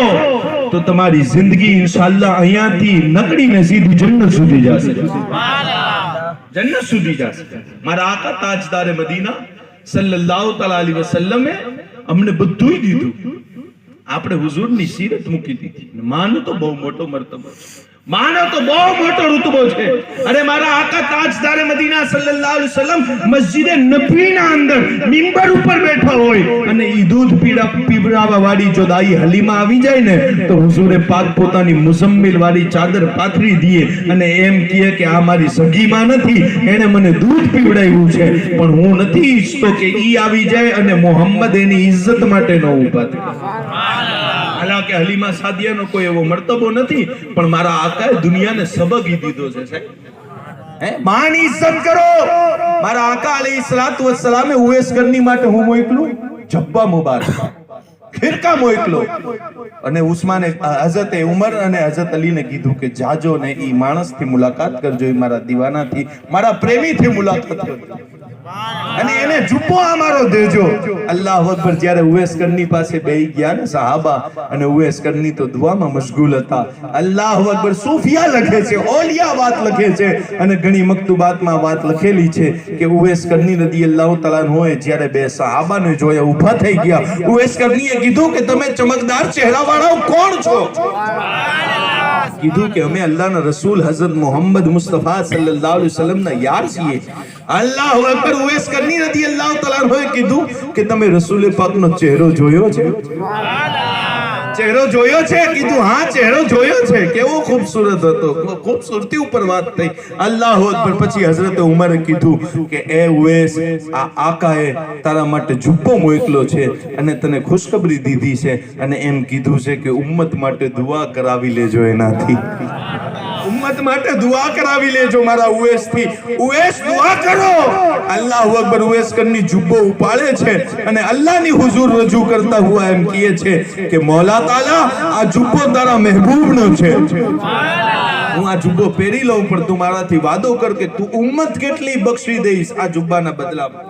તો તમારી જિંદગી ઇન્શાઅલ્લાહ અહીંયાથી નકડીને સીધી જન્નત સુધી જશે. જન્નત સુધી જશે. મારા આકા તાજદારે મદીના સલ્લલ્લાહુ તઆલા અલૈહિ વસલ્લમે અમને બધું દીધું. આપણે હુઝુરની સીરત મૂકી દીધી. માનો તો બહુ મોટો મર્તબો છે, માનો તો બહુ મોટો રૂતબો છે. અરે મારા આકા તાજદારે મદીના સલ્લલ્લાહુ અલૈહિ વસલ્લમ મસ્જિદે નબવીના અંદર મિંબર ઉપર બેઠા હોય અને ઈ દૂધ પીવડાવવા વાળી જો દાઈ હલીમા આવી જાય ને તો હુઝુરે પાક પોતાની મુઝમ્મિલ વાળી ચાદર પાથરી દીએ અને એમ કહે કે આ મારી સગીમાં નથી, એને મને દૂધ પીવડાવ્યું છે, પણ હું નથી ઈચ્છતો કે ઈ આવી જાય અને મોહમ્મદ એની ઇજ્જત માટે ન ઊભા થાય. હાલાકે હલીમા સાદિયાનો કોઈ એવો મર્તબો નથી, પણ મારા આકાએ દુનિયાને સબક દીધો છે સાહેબ. માની ઇજ્જત કરો. મારા આકા અલૈહિસ્સલાતુ વસ્સલામે ઉવૈસ કરની માટે હું મોકલું જબ્બા મુબારક ખિરકા મોકલો અને ઉસ્માને હઝરત ઉમર અને હઝરત અલીને કીધું કે જાજો ને ઈ માણસથી મુલાકાત કરજો, ઈ મારા દીવાનાથી, મારા પ્રેમીથી મુલાકાત કરજો. અને એને જુબ્બો અમારો દેજો. અલ્લાહુ અકબર. જ્યારે ઉવૈસ કરની પાસે બેહી ગયા ને સહાબા, અને ઉવૈસ કરની તો દુઆમાં મશગુલ હતા. અલ્લાહુ અકબર. સૂફિયા લખે છે, ઓલિયા વાત લખે છે, અને ઘણી મકતુબાતમાં વાત લખેલી છે કે ઉવૈસ કરની રદિયલ્લાહુ તઆલા અન્હુએ જ્યારે બે સહાબાને જોયા, ઊભા થઈ ગયા. ઉવૈસ કરનીએ કીધું કે તમે ચમકદાર ચહેરાવાળાઓ કોણ છો? કીધું કે અમે અલ્લાહના રસૂલ હઝરત મોહમ્મદ મુસ્તફા સલ્લલ્લાહુ અલૈહિ વસલ્લમના યાર છીએ. અલ્લાહુ અકબર. ઉવૈસ કરની રદિયલ્લાહુ તઆલા અન્હુએ કીધું કે તમે રસૂલ પાકનો ચહેરો જોયો છે? ચહેરો જોયો છે? કીધું હા, ચહેરો જોયો છે. કેવો ખૂબસૂરત હતો. ખૂબસૂરતી ઉપર વાત થઈ. અલ્લાહુ અકબર. પછી હઝરત ઉમરે કીધું કે એ ઉવૈસ, આ આકાએ તારા માટે જુબ્બો મોકલો છે અને તને ખુશખબરી દીધી છે, અને એમ કીધું છે કે ઉમ્મત માટે દુઆ કરાવી લેજો એનાથી. ઉમ્મત માટે દુઆ કરાવી લેજો મારા ઉવૈસ થી. ઉવૈસ દુઆ કરો. અલ્લાહુ અકબર. ઉવૈસ કરની જુબ્બો ઉપાડે છે અને અલ્લાહની હુઝુર રજૂ કરતા હુઆ એમ કહે છે કે મૌલા તાલા, આ જુબ્બો તારા મહેબૂબનો છે. હું આ જુબ્બો પહેરી લઉં, પણ તું મારાથી વાદો કર કે તું ઉમ્મત કેટલી બક્ષી દઈશ આ જુબ્બાના બદલામાં.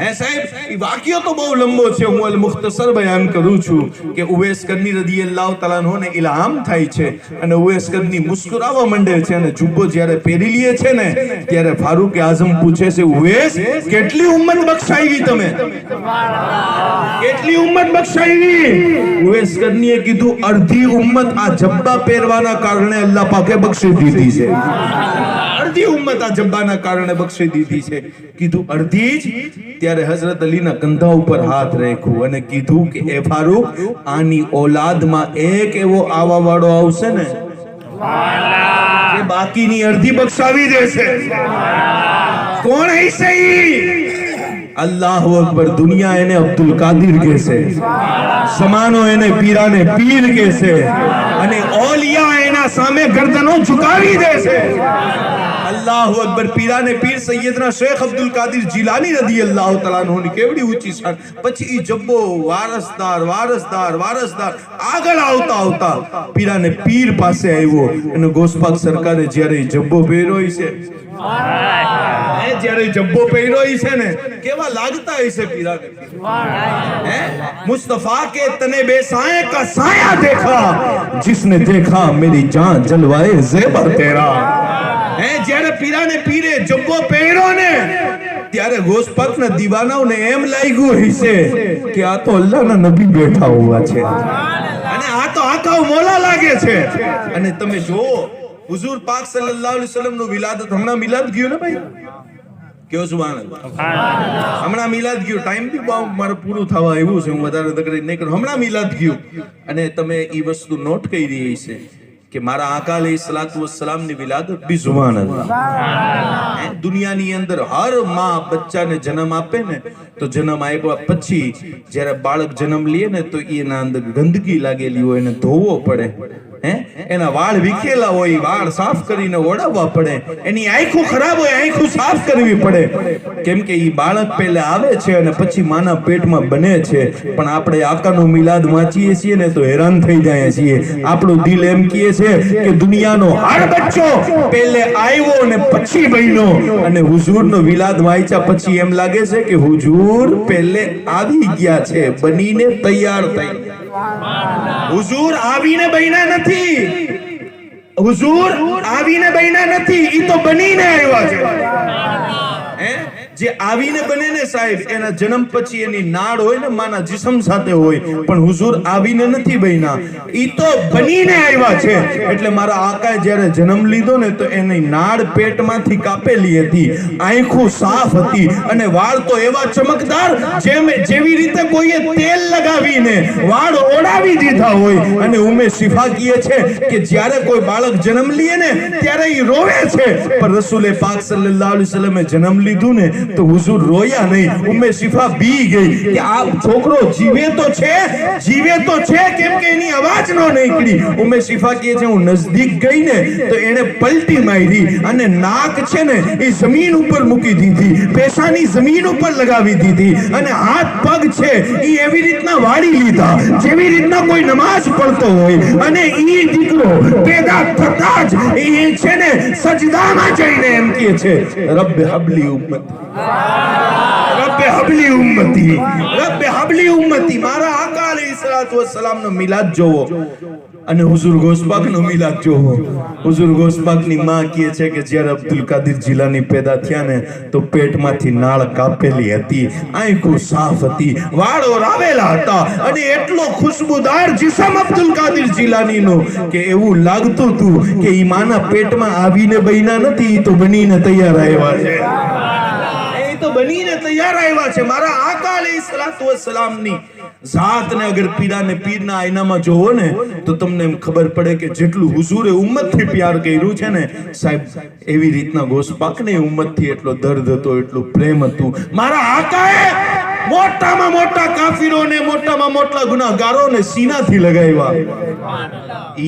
હે સાહેબ, એ વાક્ય તો બહુ લંબો છે, હું અલ મુખ્તસર બયાન કરું છું કે ઉવૈસ કરની રદિયલ્લાહુ તઆલા અન્હુને ઇલ્હામ થાય છે અને ઉવૈસ કરની મુસ્કરાવા માંડે છે, અને જુબ્બો જ્યારે પહેરી લે છે ને ત્યારે ફારૂક આઝમ પૂછે છે, ઉવૈસ, કેટલી ઉમ્મત બક્ષાવી તમે? કેટલી ઉમ્મત બક્ષાવી? ઉવૈસ કરનીએ કીધું, અડધી ઉમ્મત આ જબ્બા પહેરવાના કારણે અલ્લાહ પાકે બક્ષી દીધી છે. અડધી ઉમ્મત આ જબ્બાના કારણે બક્ષી દીધી છે. કીધું અડધી જ? ત્યારે હઝરત અલીના કંધા ઉપર હાથ રાખ્યું અને કીધું કે એ ફારૂક, આની ઓલાદમાં એક એવો આવા વાળો આવશે ને જે બાકીની અડધી બક્ષાવી દેશે. કોણ હશે ઈ? અલ્લાહુ અકબર. દુનિયા એને અબ્દુલ કાદિર કહેશે, જમાનો એને પીરાને પીર કહેશે, અને ઓલિયા એના સામે ગરદનો ઝુકાવી દેશે. અલ્લાહુ અકબર. પીરાને પીર સૈયદના શેખ અબ્દુલ કાદિર જીલાની રદિયલ્લાહુ તઆલા અન્હુની કેવડી ઊંચી શાન. પછી ઈ જબ્બો વારસદાર વારસદાર વારસદાર આગળ આવતા આવતા પીરાને પીર પાસે આવ્યો, અને ગોસપાક સરકારે જ્યારે જબ્બો પહેર્યો છે, જ્યારે જબ્બો પહેર્યો છે ને, કેવા લાગતા હશે પીરાને. मुस्तफा के तने बेसाए का साया देखा, जिसने देखा मेरी जान जलवाए ज़ेबर तेरा. જ્યારે પીરાને પીરે જબ્બો પહેર્યો ને ત્યારે ગોસપાકના દીવાનાઓને એમ લાગ્યું હશે કે આ તો અલ્લાહના નબી બેઠા હોવા છે, અને આ તો આખા મોલા લાગે છે. અને તમે જો હુઝુર પાક સલ્લલ્લાહુ અલૈહિ વસલ્લમ નું વિલાદત, હમણાં મિલાદ ગયો ને ભાઈ, કેવો સુભાનઅલ્લાહ, હમણાં મિલાદ ગયો. ટાઈમ બી બહુ મારે પૂરું થવા આવ્યું છે, હું વધારે તકલીફ નહીં કરું. હમણાં મિલાદ ગયો, અને તમે એ વસ્તુ નોટ કરી રહી છે કે મારા આકા અલૈહિસ્સલાતુ વસ્સલામની વિલાદત બી સુભાનઅલ્લાહ. દુનિયાની અંદર હર માં બચ્ચાને જન્મ આપે ને, તો જન્મ આપ્યા પછી જ્યારે બાળક જન્મ લે ને તો એના અંદર ગંદકી લાગેલી હોય, એને ધોવો પડે. એના વાળ વિખેલા હોય, વાળ સાફ કરીને ઓડાવવા પડે. એની આંખો ખરાબ હોય, આંખો સાફ કરવી પડે, કેમ કે ઈ બાળક પહેલા આવે છે અને પછી માના પેટમાં બને છે. પણ આપણે આકાનો મિલાદ વાંચીએ છીએ ને તો હેરાન થઈ જાય છીએ. આપણું દિલ એમ કહે છે કે દુનિયાનો હર બચ્ચો પહેલે આવ્યો ને પછી બન્યો, અને હુજૂરનો વિલાદ વાંચ્યા પછી એમ લાગે છે કે હુજૂર પહેલે આવી ગયા છે, બનીને તૈયાર થઈ. હુજૂર આવીને બન્યા નથી, હુજૂર આવીને બન્યા નથી, ઈ તો બનીને આવ્યા છે. જે આવીને બને ને સાહેબ, એના જન્મ પછી એની નાળ હોય ને માના જિસ્મ સાથે હોય, પણ હુજૂર આવીને નથી બન્યા, ઈ તો બનીને આવ્યા છે. એટલે મારા આકાએ જ્યારે જન્મ લીધો ને તો એની નાળ પેટમાંથી કાપેલી હતી, આંખો સાફ હતી, અને વાળ તો એવા ચમકદાર જેવી રીતે કોઈએ તેલ લગાવીને વાળ ઓડાવી દીધા હોય. અને ઉમ્મે શિફા કહે છે કે જ્યારે કોઈ બાળક જન્મ લે ને ત્યારે ઈ રોવે છે, પણ રસૂલે પાક સલ્લલ્લાહુ અલૈહિ વસલ્લમે જન્મ લીધું ને તો હુજૂર રોયા નહીં. ઉમ્મે શિફા બી ગઈ કે આ છોકરો જીવે તો છે, કેમ કે એની અવાજ નો નીકળી. ઉમ્મે શિફા કહે છે હું નજદીક ગઈ ને તો એને પલટી મારી, અને નાક છે ને એ જમીન ઉપર મૂકી દીધી, પેશાની જમીન ઉપર લગાવી દીધી, અને હાથ પગ છે એ એવી રીતના વાળી લીધા જેવી રીતના કોઈ નમાઝ પડતો હોય, અને ઈ દીકરો પેદા થતા જ એ છે ને સજદામાં જઈને એમ કહે છે, રબ્બે હબલી ઉમ્મતી, રબ્બે હબલી ઉમ્મતી, રબ્બે હબલી ઉમ્મતી. મારા આકા અલૈહિસ્સલાતુ વસ્સલામનો મિલાદ જોવો અને હુઝુર ગૌસપાકનો મિલાદ જોવો. હુઝુર ગૌસપાકની માં કહે છે કે જ્યારે અબ્દુલ કાદિર જીલાની પેદા થયા ને તો પેટમાંથી નાળ કાપેલી હતી, આંખો સાફ હતી, વાળો રાવેલા હતા અને એટલો ખુશ્બુદાર જિસ્મ અબ્દુલ કાદિર જીલાનીનો કે એવું લાગતું હતું કે ઈ માના પેટમાં આવીને બન્યા નથી, ઈ તો બનીને તૈયાર આવ્યા છે, એ તો બનીને તૈયાર આવ્યા છે. મારા આકા અલૈહિસ્સલાતુ વસ્સલામની જાતને અગર પીરાને પીરના આઈનામાં જોવો ને તો તમને એમ ખબર પડે કે જેટલું હુઝુરે ઉમ્મતથી પ્યાર કર્યું છે ને સાહેબ, એવી રીતના ગૌસપાકને ઉમ્મતથી એટલો દર્દ હતો, એટલું પ્રેમ હતું. મારા આકાએ મોટામાં મોટા કાફિરોને, મોટામાં મોટા ગુનાહગારોને સીનાથી લગાવ્યા.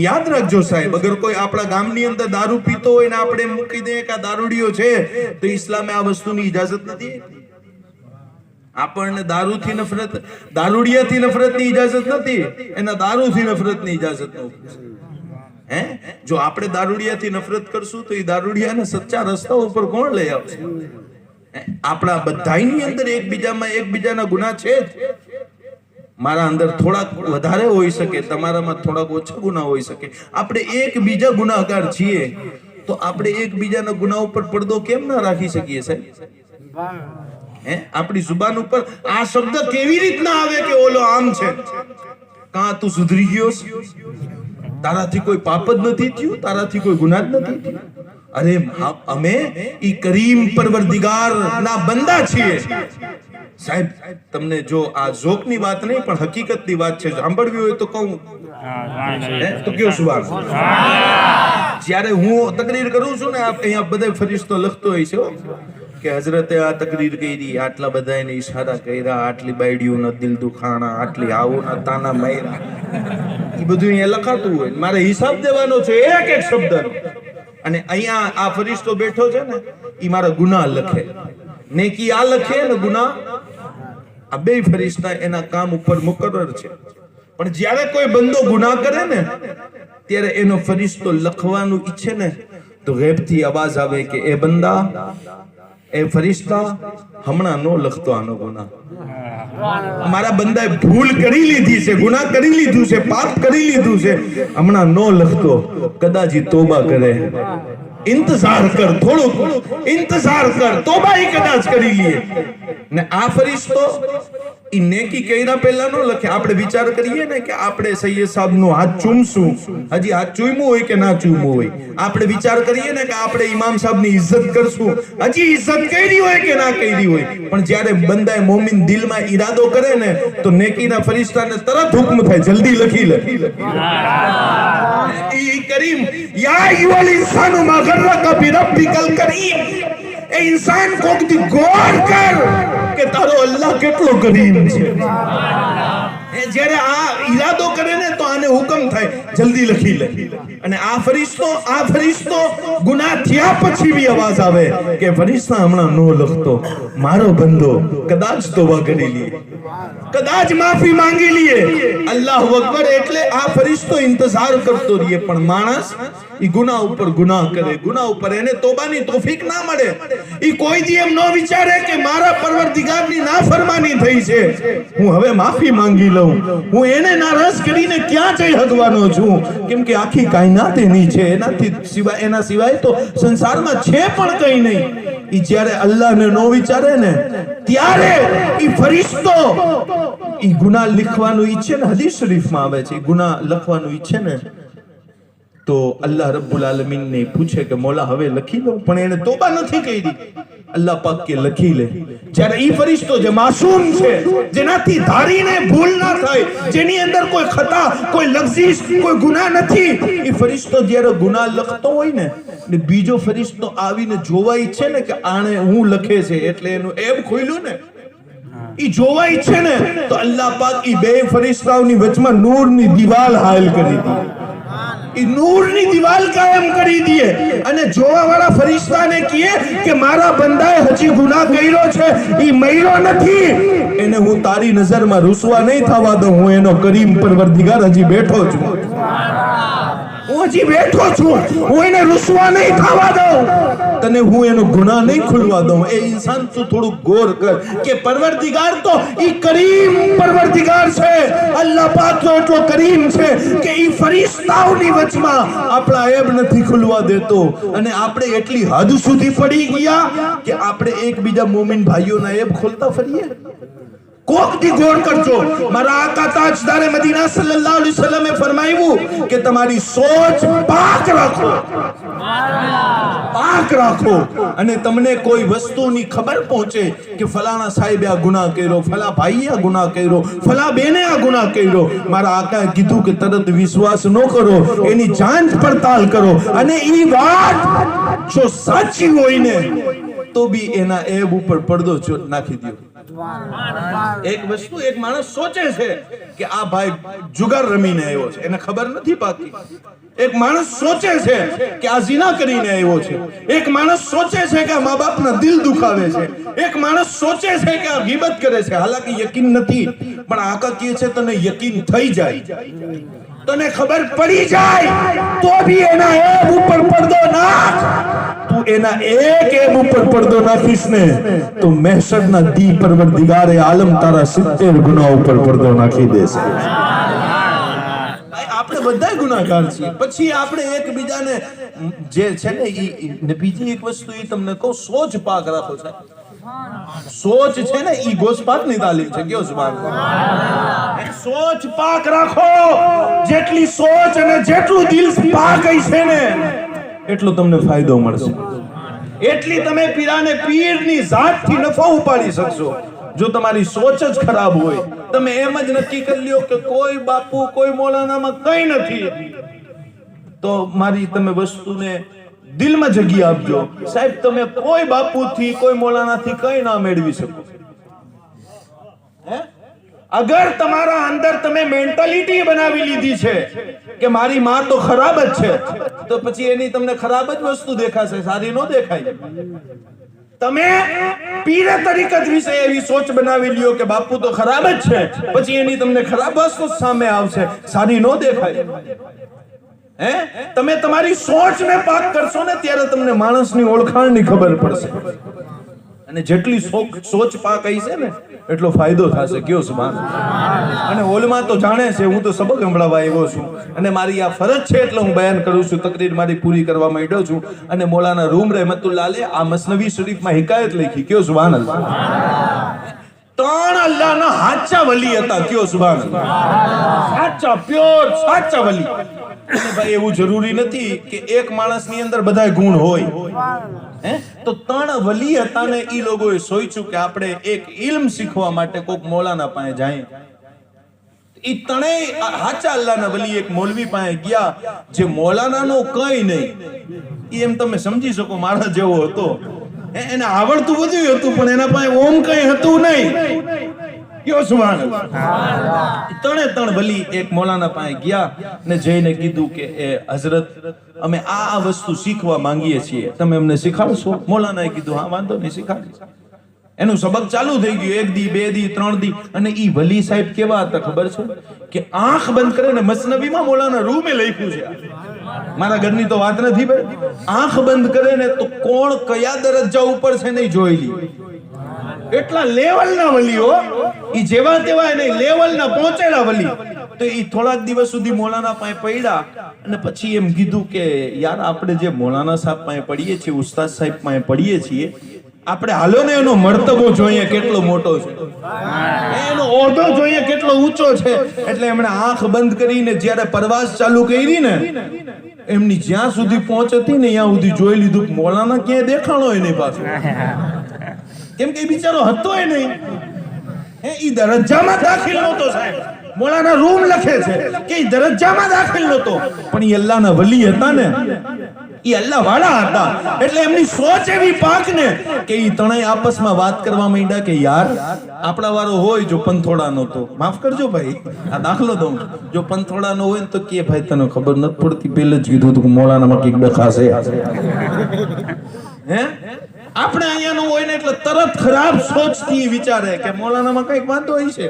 યાદ રાખજો સાહેબ, અગર કોઈ આપણા ગામની અંદર દારૂ પીતો હોય ને આપણે મૂકી દઈએ કે આ દારૂડિયો છે તો ઇસ્લામે આ વસ્તુની ઇજાઝત નથી. આપણને દારૂથી નફરત, દારૂડિયાથી નફરતની ઇજાઝત નથી, એના દારૂથી નફરતની ઇજાઝત નથી. હે, જો આપણે દારૂડિયાથી નફરત કરશું તો એ દારૂડિયાને સચ્ચા રસ્તા ઉપર કોણ લઈ આવશે? આપણા બધાની અંદર એકબીજાના ગુનાહ છે જ. મારા અંદર થોડાક વધારે હોઈ શકે, તમારામાં થોડાક ઓછા ગુનાહ હોઈ શકે. આપણે એકબીજા ગુનાહગાર છીએ તો આપણે એકબીજાના ગુનાહ ઉપર પડદો કેમ ના રાખી શકીએ સાહેબ? આપણી જુબાન ઉપર આ શબ્દ કેવી રીતના આવે કે ઓલો આમ છે, કાં તું સુધરી ગયો, તારાથી કોઈ પાપ જ નથી થયું, તારાથી કોઈ ગુનાહ જ નથી થયું. અરે અમે ઈ કરીમ પરવરદિગાર ના બંદા છીએ સાહેબ. તમને જો આ જોકની વાત નહીં પણ હકીકતની વાત છે, સાંભળવી હોય તો કહું તો કયો સુભાન. જ્યારે હું તકરીર કરું છું ને, અહીંયા બધા ફરિશ્તો લખતો હોય છે કે હઝરતે આ તકરીર કરી, આટલા બધાને ઈશારા કર્યા, આટલી બાયડીઓના દિલ દુખાણા, આટલી આવોના તાના માર્યા, એ બધું અહીંયા લખાતું હોય. મારે હિસાબ દેવાનો છે એક એક શબ્દનો. અને અહીંયા આ ફરિશ્તો બેઠો છે ને, એ મારા ગુનાહ લખે, નેકી આ લખે ને ગુનાહ આ બે ફરિશ્તા એના કામ ઉપર મુકર્રર છે. પણ જ્યારે કોઈ બંદો ગુનાહ કરે ને ત્યારે એનો ફરિશ્તો લખવાનું ઈચ્છે ને તો ગેબથી અવાજ આવે કે એ બંદા, એ ફરિશ્તા હમણાં નો લખતો આનો ગુનાહ. મારા બંદાએ ભૂલ કરી લીધી છે, ગુનાહ કરી લીધું છે, પાપ કરી લીધું છે, હમણાં નો લખતો, કદાચ તોબા કરે. इंतजार कर, થોડું इंतजार कर, તોબા ઈ કદાચ કરી લે. ને આ ફરિશ્તો ઈ નેકી કર્યા પહેલા નો લખે. આપણે વિચાર કરીએ ને કે આપણે સૈયદ સાહેબ નો હાથ ચૂમશું, હજી હાથ ચૂમ્યું હોય કે ના ચૂમ્યું હોય. આપણે વિચાર કરીએ ને કે આપણે ઇમામ સાહેબ ની ઇજ્જત કરશું, હજી ઇજ્જત કરી હોય કે ના કરી હોય. પણ જ્યારે બંદાએ મોમિન દિલમાં ઈરાદો કરે ને તો નેકીના ફરિશ્તાને તરત હુકમ થાય, જલ્દી લખી લે. ઈ કરીમ યા અય્યુહલ ઇન્સાનુ મા ગર્રકા બિરબ્બિકલ કરીમ. એ इंसान को गौर कर કે તારો અલ્લાહ કેટલો કરીમ છે. જ્યારે આ ઈરાદો કરે ને તો આને હુકમ થાય, જલ્દી લખી લે. અને આ ફરિશ્તો ગુનાહ થયા પછી બી અવાજ આવે કે ફરિશ્તા હમણાં નો લખતો, મારો બંદો કદાચ તોબા કરી લે, કદાચ માફી માંગી લે. અલ્લાહુ અકબર. એટલે આ ફરિશ્તો ઇંતજાર કરતો રહે. પણ માણસ ઈ ગુનાહ ઉપર ગુનાહ કરે, ગુનાહ ઉપર એને તોબાની તૌફીક ના મળે. ઈ કોઈ દી એમ ન વિચારે કે મારા પરવરદિગારની નાફરમાની થઈ છે, હું હવે માફી માંગી લઉં, હું એને નારાજ કરીને ક્યાં જઈ હગવાનો છું. કેમ કે આખી કાયનાત એની છે, એના સિવાય તો સંસારમાં છે પણ કઈ નહીં. ઈ જ્યારે અલ્લાહને નો વિચારે ને ત્યારે ઈ ફરિશ્તો ઈ ગુનાહ લખવાનું ઈચ્છે ને, હદીસ શરીફમાં આવે છે, ગુનાહ લખવાનું ઈચ્છે ને તો અલ્લાહ રબ્બુલ આલમીન ને પૂછે કે મોલા હવે લખી લો. પણ એને તોબા નથી કરી. અલ્લાહ પાક કે લખી લે. જ્યારે ઈ ફરિશ્તો જે માસૂમ છે, જેનાથી ધારીને ભૂલ ના થાય, જેની અંદર કોઈ ખતા, કોઈ લફઝીશ, કોઈ ગુનાહ નથી, ઈ ફરિશ્તો જ્યારે ગુનાહ લખતો હોય ને બીજો ફરિશ્તો આવીને જોવા ઈચ્છે ને કે આણે હું લખે છે એટલે એનું એબ ખોલ્યું ને, ઈ જોવા ઈચ્છે ને તો અલ્લાહ પાક ઈ બે ફરિશ્તાઓની વચમાં નૂરની દિવાલ હાયલ કરી દી. ઈ નૂરની દિવાલ કાયમ કરી દે અને જોવા વાળા ફરિશ્તાને કહે કે મારા બંદાએ હજી ગુનાહ કર્યો છે, ઈ મર્યો નથી, એને હું તારી નજરમાં રૂસવા નહીં થવા દઉં, હું એનો કરીમ પરવરદિગાર હજી બેઠો છું. હું હજી બેઠો છું, હું એને રૂસવા નહીં થવા દઉં, તને હું એનો ગુનાહ નહીં ખુલવા દઉં. એ ઇન્સાન તું થોડું ગોર કર કે પરવરદિગાર તો ઈ કરીમ પરવરદિગાર છે. અલ્લાહ પાક તો એટલો કરીમ છે કે ઈ ફરિશ્તાઓની વચમાં આપણા એબ નથી ખુલવા દેતો. અને આપણે એટલી હદ સુધી પડી ગયા કે આપણે એકબીજા મોમિન ભાઈઓના એબ ખોલતા ફરીએ. કોક દી ગોર કરજો. મારા આકા તાજદારે મદીના સલ્લલ્લાહુ અલૈહિ વસલ્લમે ફરમાવ્યું કે તમારી સોચ પાક રાખો, પાક રાખો. અને તમને કોઈ વસ્તુની ખબર પહોંચે કે ફલાણા સાહેબે આ ગુનાહ કર્યો, ફલા ભાઈએ આ ગુનાહ કર્યો, ફલા બેને આ ગુનાહ કર્યો, મારા આકાએ કીધું કે તરત વિશ્વાસ ન કરો, એની જાંચ પડતાલ કરો. અને ઈ વાત જો સાચી હોય ને તો બી એના એબ ઉપર પડદો નાખી દો. એક વસ્તુ એક માણસ સોચે છે કે આ ભાઈ જુગાર રમીને આવ્યો છે, એને ખબર નથી પાકી. એક માણસ સોચે છે કે આ ઝિના કરીને આવ્યો છે. એક માણસ સોચે છે કે આ મા બાપના દિલ દુખાવે છે. એક માણસ સોચે છે કે આ ગીબત કરે છે. હાલાકી યકીન નથી, પણ આકા કહે છે તને યકીન થઈ જાય, તને ખબર પડી જાય તો બી એના એબ ઉપર પડદો નાખ. તું એના એક એબ ઉપર પડદો નાખીશ ને તો મહેશરના દી પરવરદિગારે આલમ તારા 70 ગુનાહ ઉપર પડદો નાખી દેશે. આપણે બધા ગુનાહગાર છીએ. પછી આપણે એકબીજાને જે છે ને બીજી એક વસ્તુ એ તમને કહું, સોચ પાક રાખો. છે સોચ છે ને ઈ ગોસ્પાકની તાલીમ છે. કયો સુભાન. સોચ પાક રાખો. જેટલી સોચ અને જેટલું દિલ પાક હશે ને એટલો તમને ફાયદો મળશે. એટલી તમે પીરાને પીરની ઝાતથી નફો ઉપાડી શકશો. જો તમારી સોચ જ ખરાબ હોય, તમે એમ જ નક્કી કરી લ્યો કે કોઈ બાપુ કોઈ મૌલાનામાં કઈ નથી, તો મારી તમે વસ્તુને દિલમાં જગ્યા આપજો. સાહેબ તમે કોઈ બાપુથી કોઈ મૌલાનાથી કઈ ના મેળવી શકો. અગર તમારા અંદર તમે મેન્ટાલિટી બનાવી લીધી છે કે મારી માં તો ખરાબ જ છે, તો પછી એની તમને ખરાબ જ વસ્તુ દેખાશે, સારી ન દેખાય. તમે પીરે તરીકત વિશે એવી સોચ બનાવી લ્યો કે બાપુ તો ખરાબ જ છે, પછી એની તમને ખરાબ વસ્તુ સામે આવશે, સારી ન દેખાય. તમે તમારી સોચને પાક કરશો ને ત્યારે તમને માણસની ઓળખાણની ખબર પડશે. અને જેટલી સોચ પાક હશે ને એટલો ફાયદો થશે. કયો સુભાન. અને ઓલમાં તો જાણે છે હું તો સબક સંભળાવવા આવ્યો છું અને મારી આ ફરજ છે એટલે હું બયાન કરું છું. તકરીર મારી પૂરી કરવા માંડ્યો છું. અને મૌલાના રૂમ રહેમતુલ્લાહ અલૈહ આ મસનવી શરીફમાં હિકાયત લખી. કયો સુભાન અલ્લાહ. 3 અલ્લાહના સાચા વલી હતા. કયો સુભાન અલ્લાહ. સાચા પ્યોર સાચા વલી. અને ભાઈ એવું જરૂરી નથી કે એક માણસની અંદર બધા ગુણ હોય. તો 3 વલી હતા ને ઈ લોકોએ સોચ્યું કે આપણે એક ઇલ્મ શીખવા માટે કોક મૌલાના પાસે જાય. ઈ ત્રણેય સાચા અલ્લાહના વલી એક મૌલવી પાસે ગયા જે મૌલાનાનો કઈ નહીં. ઈ એમ તમે સમજી શકો મારા જેવો હતો. એને આવડતું બધું હતું પણ એના પાસે ઓમ કઈ હતું નહીં. કયો સુભાન. 3 વલી એક મૌલાના પાસે ગયા ને જઈને કીધું કે એ હઝરત અમે આ વસ્તુ શીખવા માંગીએ છીએ, તમે અમને શીખાડશો? મૌલાનાએ કીધું હા વાંધો નહીં શીખાડીશ. એનું સબક ચાલુ થઈ ગયું. 1 દી 2 દી 3 દી. અને ઈ વલી સાહેબ કેવા હતા ખબર છે કે આંખ બંધ કરે ને મસનવીમાં મૌલાના રૂમે લખ્યું છે. મારા ઘરની તો વાત નથી ભાઈ. આંખ બંધ કરે ને તો કોણ કયા દરજ્જા ઉપર છે નહીં જોયેલી. એટલા લેવલના વલીઓ, ઈ જેવા તેવા નહીં, લેવલના પહોંચેલા વલી. તો ઈ થોડાક દિવસ સુધી મૌલાના પાસે પડ્યા અને પછી એમ કીધું કે યાર આપણે જે મૌલાના સાહેબ પાસે પડીએ છીએ, ઉસ્તાદ સાહેબ પાસે પડીએ છીએ, આપણે હાલો ને એનો મર્તબો જોઈએ કેટલો મોટો છે, એનો ઓહદો જોઈએ કેટલો ઊંચો છે. એટલે એમણે આંખ બંધ કરીને જ્યારે પ્રવાસ ચાલુ કરી ને એમની જ્યાં સુધી પહોંચતી ને ત્યાં સુધી જોઈ લીધું મૌલાના ક્યાંય દેખાણો નહીં પાછો. કેમ કે બિચારો હતો એ નહીં. ઈ દરજ્જામાં દાખલ નહોતો સાહેબ. મૌલાના રૂમ લખે છે કે ઈ દરજ્જામાં દાખલ નહોતો, પણ ઈ અલ્લાહના વલી હતા ને, ઈ અલ્લાહ વાળા હતા. એટલે એમની સોચ એવી પાક ને કે ઈ ત્રણેય આપસમાં વાત કરવા માંડ્યા કે યાર આપણા વાળો હોય જો પંથોડાનો તો માફ કરજો ભાઈ આ દાખલો દઉં, જો પંથોડાનો હોય ને તો કે ભાઈ તને ખબર નથી પડતી, પહેલે જ કીધું તું મૌલાનામાં કઈક ડખાશે. આપણે અહીંયાનું હોય ને એટલે તરત ખરાબ સોચથી વિચારે કે મૌલાનામાં કઈક વાંધો હોય છે.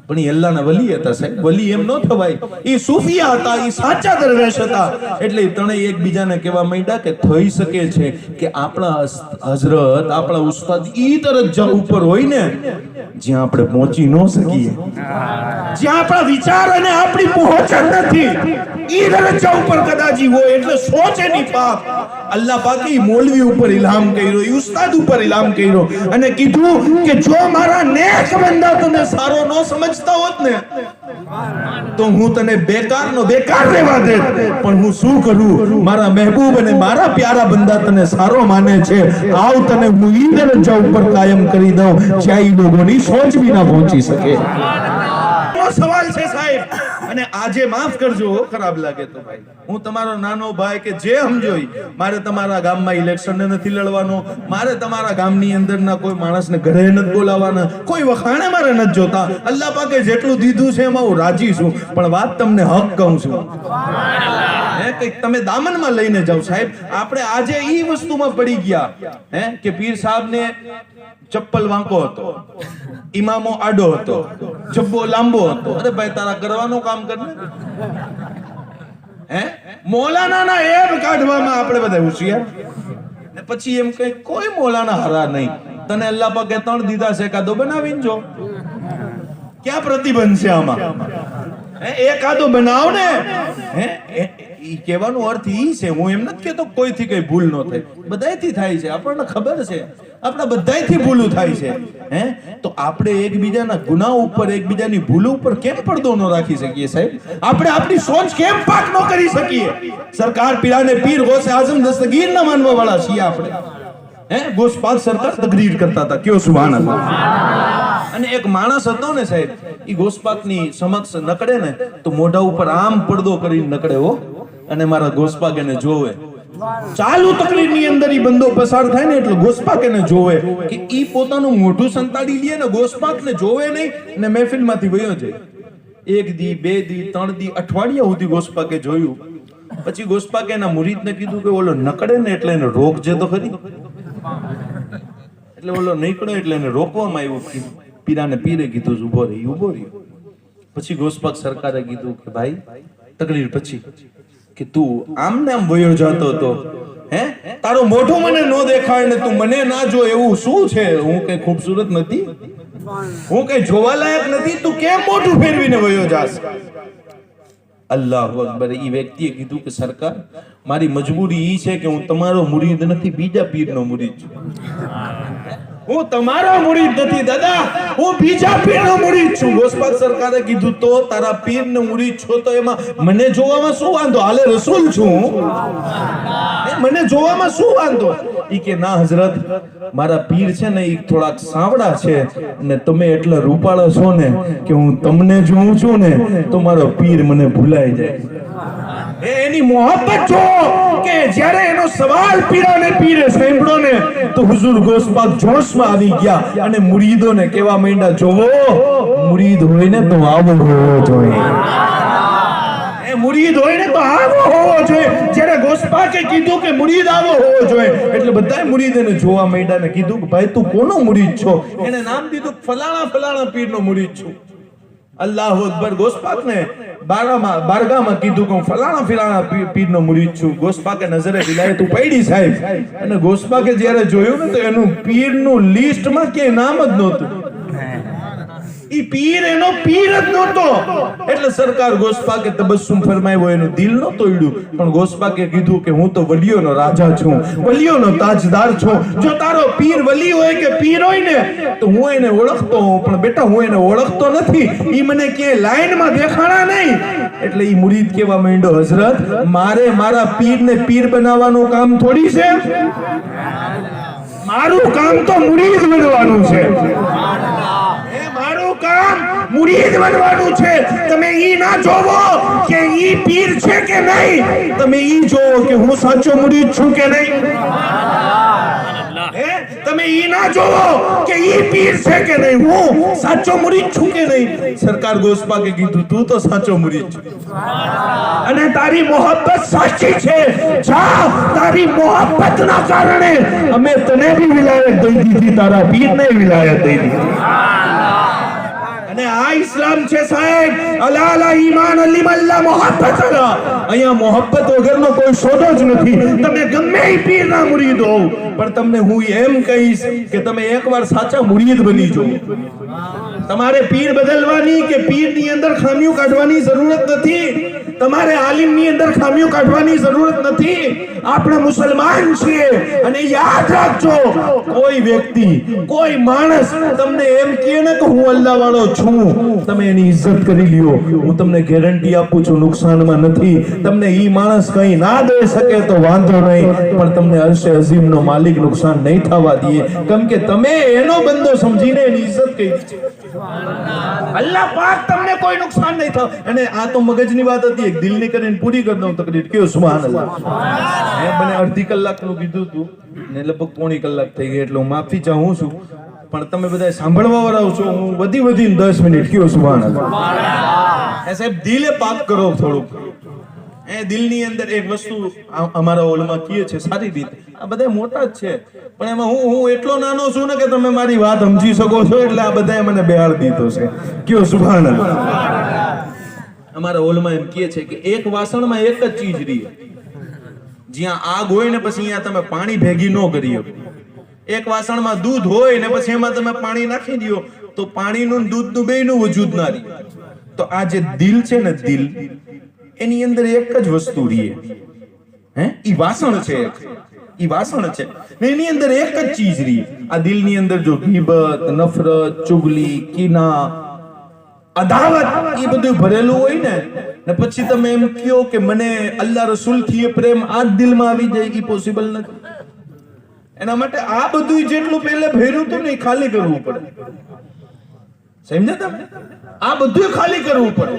પણ એ અલ્લાહના વલી હતા સાહેબ. વલી એમ ન થવાય, એ સૂફિયા હતા, એ સાચા દરવેશ હતા. એટલે ત્રણેય એકબીજાને કહેવા માંડ્યા કે થઈ શકે છે કે આપણા હઝરત, આપણા ઉસ્તાદ ઈ દરજ્જા ઉપર હોય ને જ્યાં આપણે પહોંચી ન શકીએ, જ્યાં આપણા વિચાર અને આપણી પહોંચ જ નથી, ઈ દરજ્જા ઉપર કદાચ હોય. એટલે સોચ એની પાપ. અલ્લાહ પાકે મૌલવી ઉપર ઇલ્હામ કર્યો, ઈ ઉસ્તાદ ઉપર ઇલ્હામ કર્યો અને કીધું કે જો મારા નેક બંદા તને સારો ન સમજતા હોત ને તો હું તને બેકારનો બેકાર રહેવા દેત. પણ હું શું કરું, મારા મહેબૂબ અને મારા પ્યારા બંદા તને સારો માને છે, આવ તને હું ઈ દરજ્જા ઉપર કાયમ કરી દઉં જ્યાં ઈ લોકોની સોચ બી ના પહોંચી શકે. સવાલ છે સાહેબ. અને આજે માફ કરજો, ખરાબ લાગે તો ભાઈ, હું તમારો નાનો ભાઈ કે જે સમજોઈ, મારે તમારા ગામમાં ઇલેક્શન નથી લડવાનો, મારે તમારા ગામની અંદરના કોઈ માણસને ઘરે નથી બોલાવવાના, કોઈ વખાણે મારે નથી જોતા. અલ્લાહ પાકે જેટલું દીધું છે એમાં હું રાજી છું. પણ વાત તમને હક કહું છું, કંઈક તમે દામનમાં લઈને જાઓ સાહેબ. આપણે આજે ઈ વસ્તુમાં પડી ગયા કે પીર સાહેબ ને ચપ્પલ વાંકો હતો, ઇમામો આડો હતો, જબ્બો લાંબો હતો. અરે ભાઈ તારા કરવાનું કામ કર ને. મૌલાના એબ કાઢવામાં આપણે બધા હોશિયાર. પછી એમ કઈ કોઈ મૌલાના હરા નહીં. તને અલ્લાહ પાકે 3 દીધા છે, એકાદો બનાવીને જો. ક્યાં પ્રતિબંધ છે આમાં? એકાદો બનાવ ને. ઈ કહેવાનો અર્થ ઈ છે, હું એમ નથી કહેતો કોઈથી કઈ ભૂલ ન થાય, બધાયથી થાય છે, આપણને ખબર છે, આપણા બધાયથી ભૂલું થાય છે. તો આપણે એકબીજાના ગુનાહ ઉપર, એકબીજાની ભૂલ ઉપર કેમ પડદો ન રાખી શકીએ સાહેબ? આપણે આપણી સોચ કેમ પાક ન કરી શકીએ? સરકાર પીરાને પીર ગોસે આઝમ દસ્તગીર ના માનવા વાળા છીએ આપણે. ગોસપાક સરકાર તકરીર કરતા હતા, કયો સુભાનઅલ્લાહ. અને એક માણસ હતો ને સાહેબ, ઈ ગોસપાકની સમક્ષ નકડે ને તો મોઢા ઉપર આમ પડદો કરીને નકડે હો. અને મારા ગોસપાક એને જોવે, ચાલુ તકલીફની અંદર ઈ બંદો પસાર થાય ને એટલે ગોસપાક એને જોવે કે ઈ પોતાનું મોઢું સંતાડી લે ને ગોસપાકને જોવે નહીં ને મહેફિલમાંથી વયો જાય. 1 દી 2 દી 3 દી અઠવાડિયા સુધી ગોસપાકે જોયું. પછી ગોસપાકે એના મુરીદને કીધું કે ઓલો નકડે ને એટલે એને રોકજે તો ખરી. એટલે ઓલો નીકળ્યો એટલે એને રોકવામાં આવ્યું. પીરાને પીરે કીધું ઉભો રહ્યો. પછી ગોસપાક સરકારે કીધું કે ભાઈ તકલીફ પછી કે તું આમ ને આમ વયો જતો હતો, તારો મોઢું મને ન દેખાય ને તું મને ના જો, એવું શું છે? હું કઈ ખૂબસૂરત નથી, હું કઈ જોવાલાયક નથી, તું કેમ મોઢું ફેરવીને વયો જાસ? અલ્લાહુ અકબર. ઈ વ્યક્તિએ કીધું કે સરકાર, મારી મજબૂરી ઈ છે કે હું તમારો મુરીદ નથી, બીજા પીરનો મુરીદ છું. હું તમારો મુરીદ નથી દાદા, હું બીજા પીરનો મુરીદ છું. ગોસપાક સરકારે કીધું તો તારા પીરનો મુરીદ છો તો એમાં મને જોવામાં શું વાંધો? હાલે રસૂલ છું, મને જોવામાં શું વાંધો? ઈ કે ના હઝરત, મારા પીર છે ને ઈ થોડાક સાવડા છે ને તમે એટલા રૂપાળા છો ને કે હું તમને જોઉં છું ને તો મારો પીર મને ભૂલાઈ જાય. એની મોહબ્બત જો કે જ્યારે એનો સવાલ પીરાને પીરે સાંભળ્યો ને તો હુઝુર ગોસપાક જોશમાં આવી ગયા અને મુરીદોને કહેવા માંડ્યા, જોવો મુરીદ હોય ને તો આવો હોવો જોઈએ, મુરીદ હોય ને તો આવો હોવો જોઈએ. જ્યારે ગોસપાકે કીધું કે મુરીદ આવો હોવો જોઈએ એટલે બધાય મુરીદને જોવા માંડ્યા ને કીધું કે ભાઈ તું કોનો મુરીદ છો? એને નામ દીધું ફલાણા ફલાણા પીરનો મુરીદ છું. અલ્લાહુ અકબર. ગોસપાકને બારગામાં કીધું કે હું ફલાણા ફલાણા પીરનો મુરીદ છું. ગોસપાકે નજરે વિલાયત પડી સાહેબ. અને ગોસપાકે જ્યારે જોયું ને તો એનું પીરનું લિસ્ટમાં કે નામ જ નહોતું. ઈ પીર એનો પીર જ નહોતો. એટલે સરકાર ગોસપાકે તબસ્સુમ ફરમાવ્યો, એનું દિલ ન તોડ્યું. પણ ગોસપાકે કીધું કે હું તો વલીઓનો રાજા છું, વલીઓનો તાજદાર છું. જો તારો પીર વલી હોય કે પીર હોય ને તો હું એને ઓળખતો હોઉં, પણ બેટા હું એને ઓળખતો નથી, ઈ મને ક્યાંય લાઈનમાં દેખાણા નહીં. એટલે ઈ મુરીદ કહેવા માંડ્યો, હઝરત મારે મારા પીરને પીર બનાવવાનું કામ થોડી છે, મારું કામ તો મુરીદ બનવાનું છે, મારું કામ મુરીદ બનવાનું છે. તમે ઈ ના જોવો કે ઈ પીર છે કે નહીં, તમે ઈ જોવો કે હું સાચો મુરીદ છું કે નહીં. તમે ઈ ના જોવો કે ઈ પીર છે કે નહીં, હું સાચો મુરીદ છું કે નહીં. સરકાર ગોસપાકે કીધું તું તો સાચો મુરીદ છે અને તારી મોહબ્બત સાચી છે. જા, તારી મોહબ્બતના કારણે અમે તને બી વિલાયત દઈ દીધી, તારા પીરને વિલાયત દઈ દીધી. અને આ ઇસ્લામ છે સાહેબ. અલા લા ઈમાન અલ્લિમલ્લા મોહબ્બત અલા. અહીંયા મોહબ્બત વગરનો કોઈ સોદો જ નથી. તમે ગમે એ પીરના મુરીદ હો, પણ તમને હું એમ કહીશ કે તમે એકવાર સાચા મુરીદ બની જાઓ. તમારે પીર બદલવાની કે પીરની અંદર ખામીઓ કાઢવાની જરૂરત નથી. તમારે આલિમની અંદર ખામીઓ કાઢવાની જરૂરત નથી. આપણે મુસલમાન છીએ. અને યાદ રાખજો, કોઈ વ્યક્તિ, કોઈ માણસ તમને એમ કહે ને કે હું અલ્લાહ વાળો છું, તમે એની ઇજ્જત કરી લ્યો. હું તમને ગેરંટી આપું છું, નુકસાનમાં નથી. તમને ઈ માણસ કઈ ના દઈ શકે તો વાંધો નહીં, પણ તમને અરશે અઝીમનો માલિક નુકસાન નહીં થવા દે, કેમ કે તમે એનો બંદો સમજીને એની ઇજ્જત કરી છે. અલ્લાહ પાક તમને કોઈ નુકસાન નહીં થાય. અને આ તો મગજની વાત હતી, એક દિલની કરીને પૂરી કરી દઉં તકરીર. કયો સુબહાનલ્લાહ. મને અડધી કલાકનું કીધું હતું ને લગભગ પોણી કલાક થઈ ગઈ, એટલે હું માફી ચાહું છું, પણ તમે બધા સાંભળવા વાળા છો. હું વધીને 10 મિનિટ. કયો સુબહાનલ્લાહ. એ સાહેબ દિલે પાક કરો થોડુંક. એ દિલની અંદર એક વસ્તુ અમારા ઓલમાં કહે છે સારી રીતે, આ બધા મોટા જ છે, પણ એમાં હું એટલો નાનો છું ને કે તમે મારી વાત સમજી શકો છો, એટલે આ બધાએ મને બેહાડ દીધો છે. કયો સુબહાનલ્લાહ. અમારા ઓલમાં એમ કહે છે કે એક વાસણમાં એક જ ચીજ રહી, જ્યાં આગ હોય ને પછી અહીંયા તમે પાણી ભેગી ન કરી શકો. એક વાસણમાં દૂધ હોય ને પછી એમાં તમે પાણી નાખી દો તો પાણીનું દૂધનું બેયનું વજૂદ ના રહે. તો આ જે દિલ છે ને, દિલ એની અંદર એક જ વસ્તુ રહે, ઈ વાસણ છે. ઈ વાસણ છે ને એની અંદર એક જ ચીજ રહી. આ દિલની અંદર જો ગીબત, નફરત, ચુગલી, કીના, અદાવત એ બધું ભરેલું હોય ને પછી તમે એમ કહો કે મને અલ્લાહ રસૂલ થી એ પ્રેમ આ જ દિલમાં આવી જાય, એ પોસિબલ નથી. એના માટે આ બધું જેટલું પહેલે ભર્યું હતું ને એ ખાલી કરવું પડે. સમજ્યા તમે? આ બધું ખાલી કરવું પડે.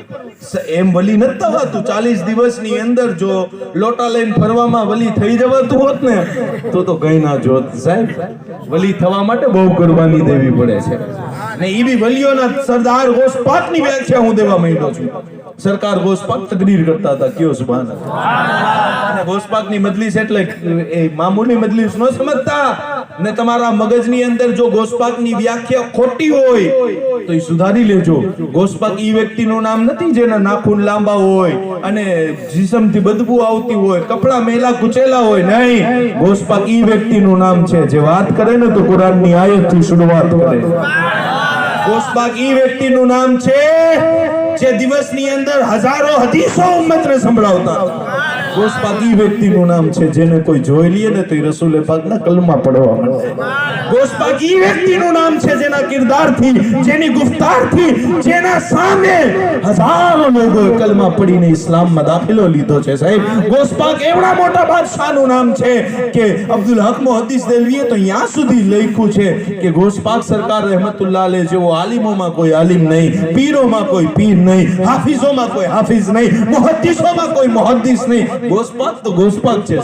એમ વલી નથી થવાતું. 40 દિવસની અંદર જો લોટા લઈને ફરવામાં વલી થઈ જવાતું હોત ને તો કઈ ના જોત સાહેબ. વલી થવા માટે બહુ કુરબાની દેવી પડે છે. ને ઈ બી વલીઓના સરદાર ગોસ પાકની વ્યાખ્યા હું દેવા માંગ્યો છું. સરકાર ગોસ પાક તકરીર કરતા હતા. કયો સુબહાનલ્લાહ. અને ગોસ પાકની મજલિસ એટલે એ મામૂલી મજલિસ ન સમજતા. ને તમારા મગજની અંદર જો ગોસ પાકની વ્યાખ્યા ખોટી હોય તો એ સુધારી લેજો. ગોસ પાક ઈ વ્યક્તિનું નામ નથી જેના નાખૂન લાંબા હોય અને જીસમથી બદબુ આવતી હોય, કપડા મેલા કુચેલા હોય. નહીં, ગોસ પાક ઈ વ્યક્તિનું નામ છે જે વાત કરે ને તો કુરાનની આયતથી શરૂઆત કરે. ગોસ પાક ઈ વ્યક્તિનું નામ છે જે દિવસની અંદર હજારો હદીસો ઉમ્મતને સંભળાવતા. ગોસ પાક ઈ વ્યક્તિનું નામ છે જેને કોઈ જોઈ લે ને તો એ રસૂલ પાકના કલમા પડવા માંડે. ગોસ પાક ઈ વ્યક્તિનું નામ છે જેના કિરદારથી, જેની ગુફ્તારથી, જેના સામે હજારો લોકો કલમા પડીને ઇસ્લામમાં દાખલો લીધો છે સાહેબ. ગોસ પાક એવડા મોટા બાદશાહનું નામ છે કે અબ્દુલ હક મુહદ્દિસ દેલવીએ તો ત્યાં સુધી લખ્યું છે કે ગોસ પાક સરકાર રહેમતુલ્લાહ અલૈહ જેવો આલિમોમાં કોઈ આલિમ નહીં, પીરોમાં કોઈ પીર નહીં, હાફિઝોમાં કોઈ હાફિઝ નહીં, મુહદ્દિસોમાં કોઈ મુહદ્દિસ નહીં. ગોસ પાક તો ગોસ પાક છે.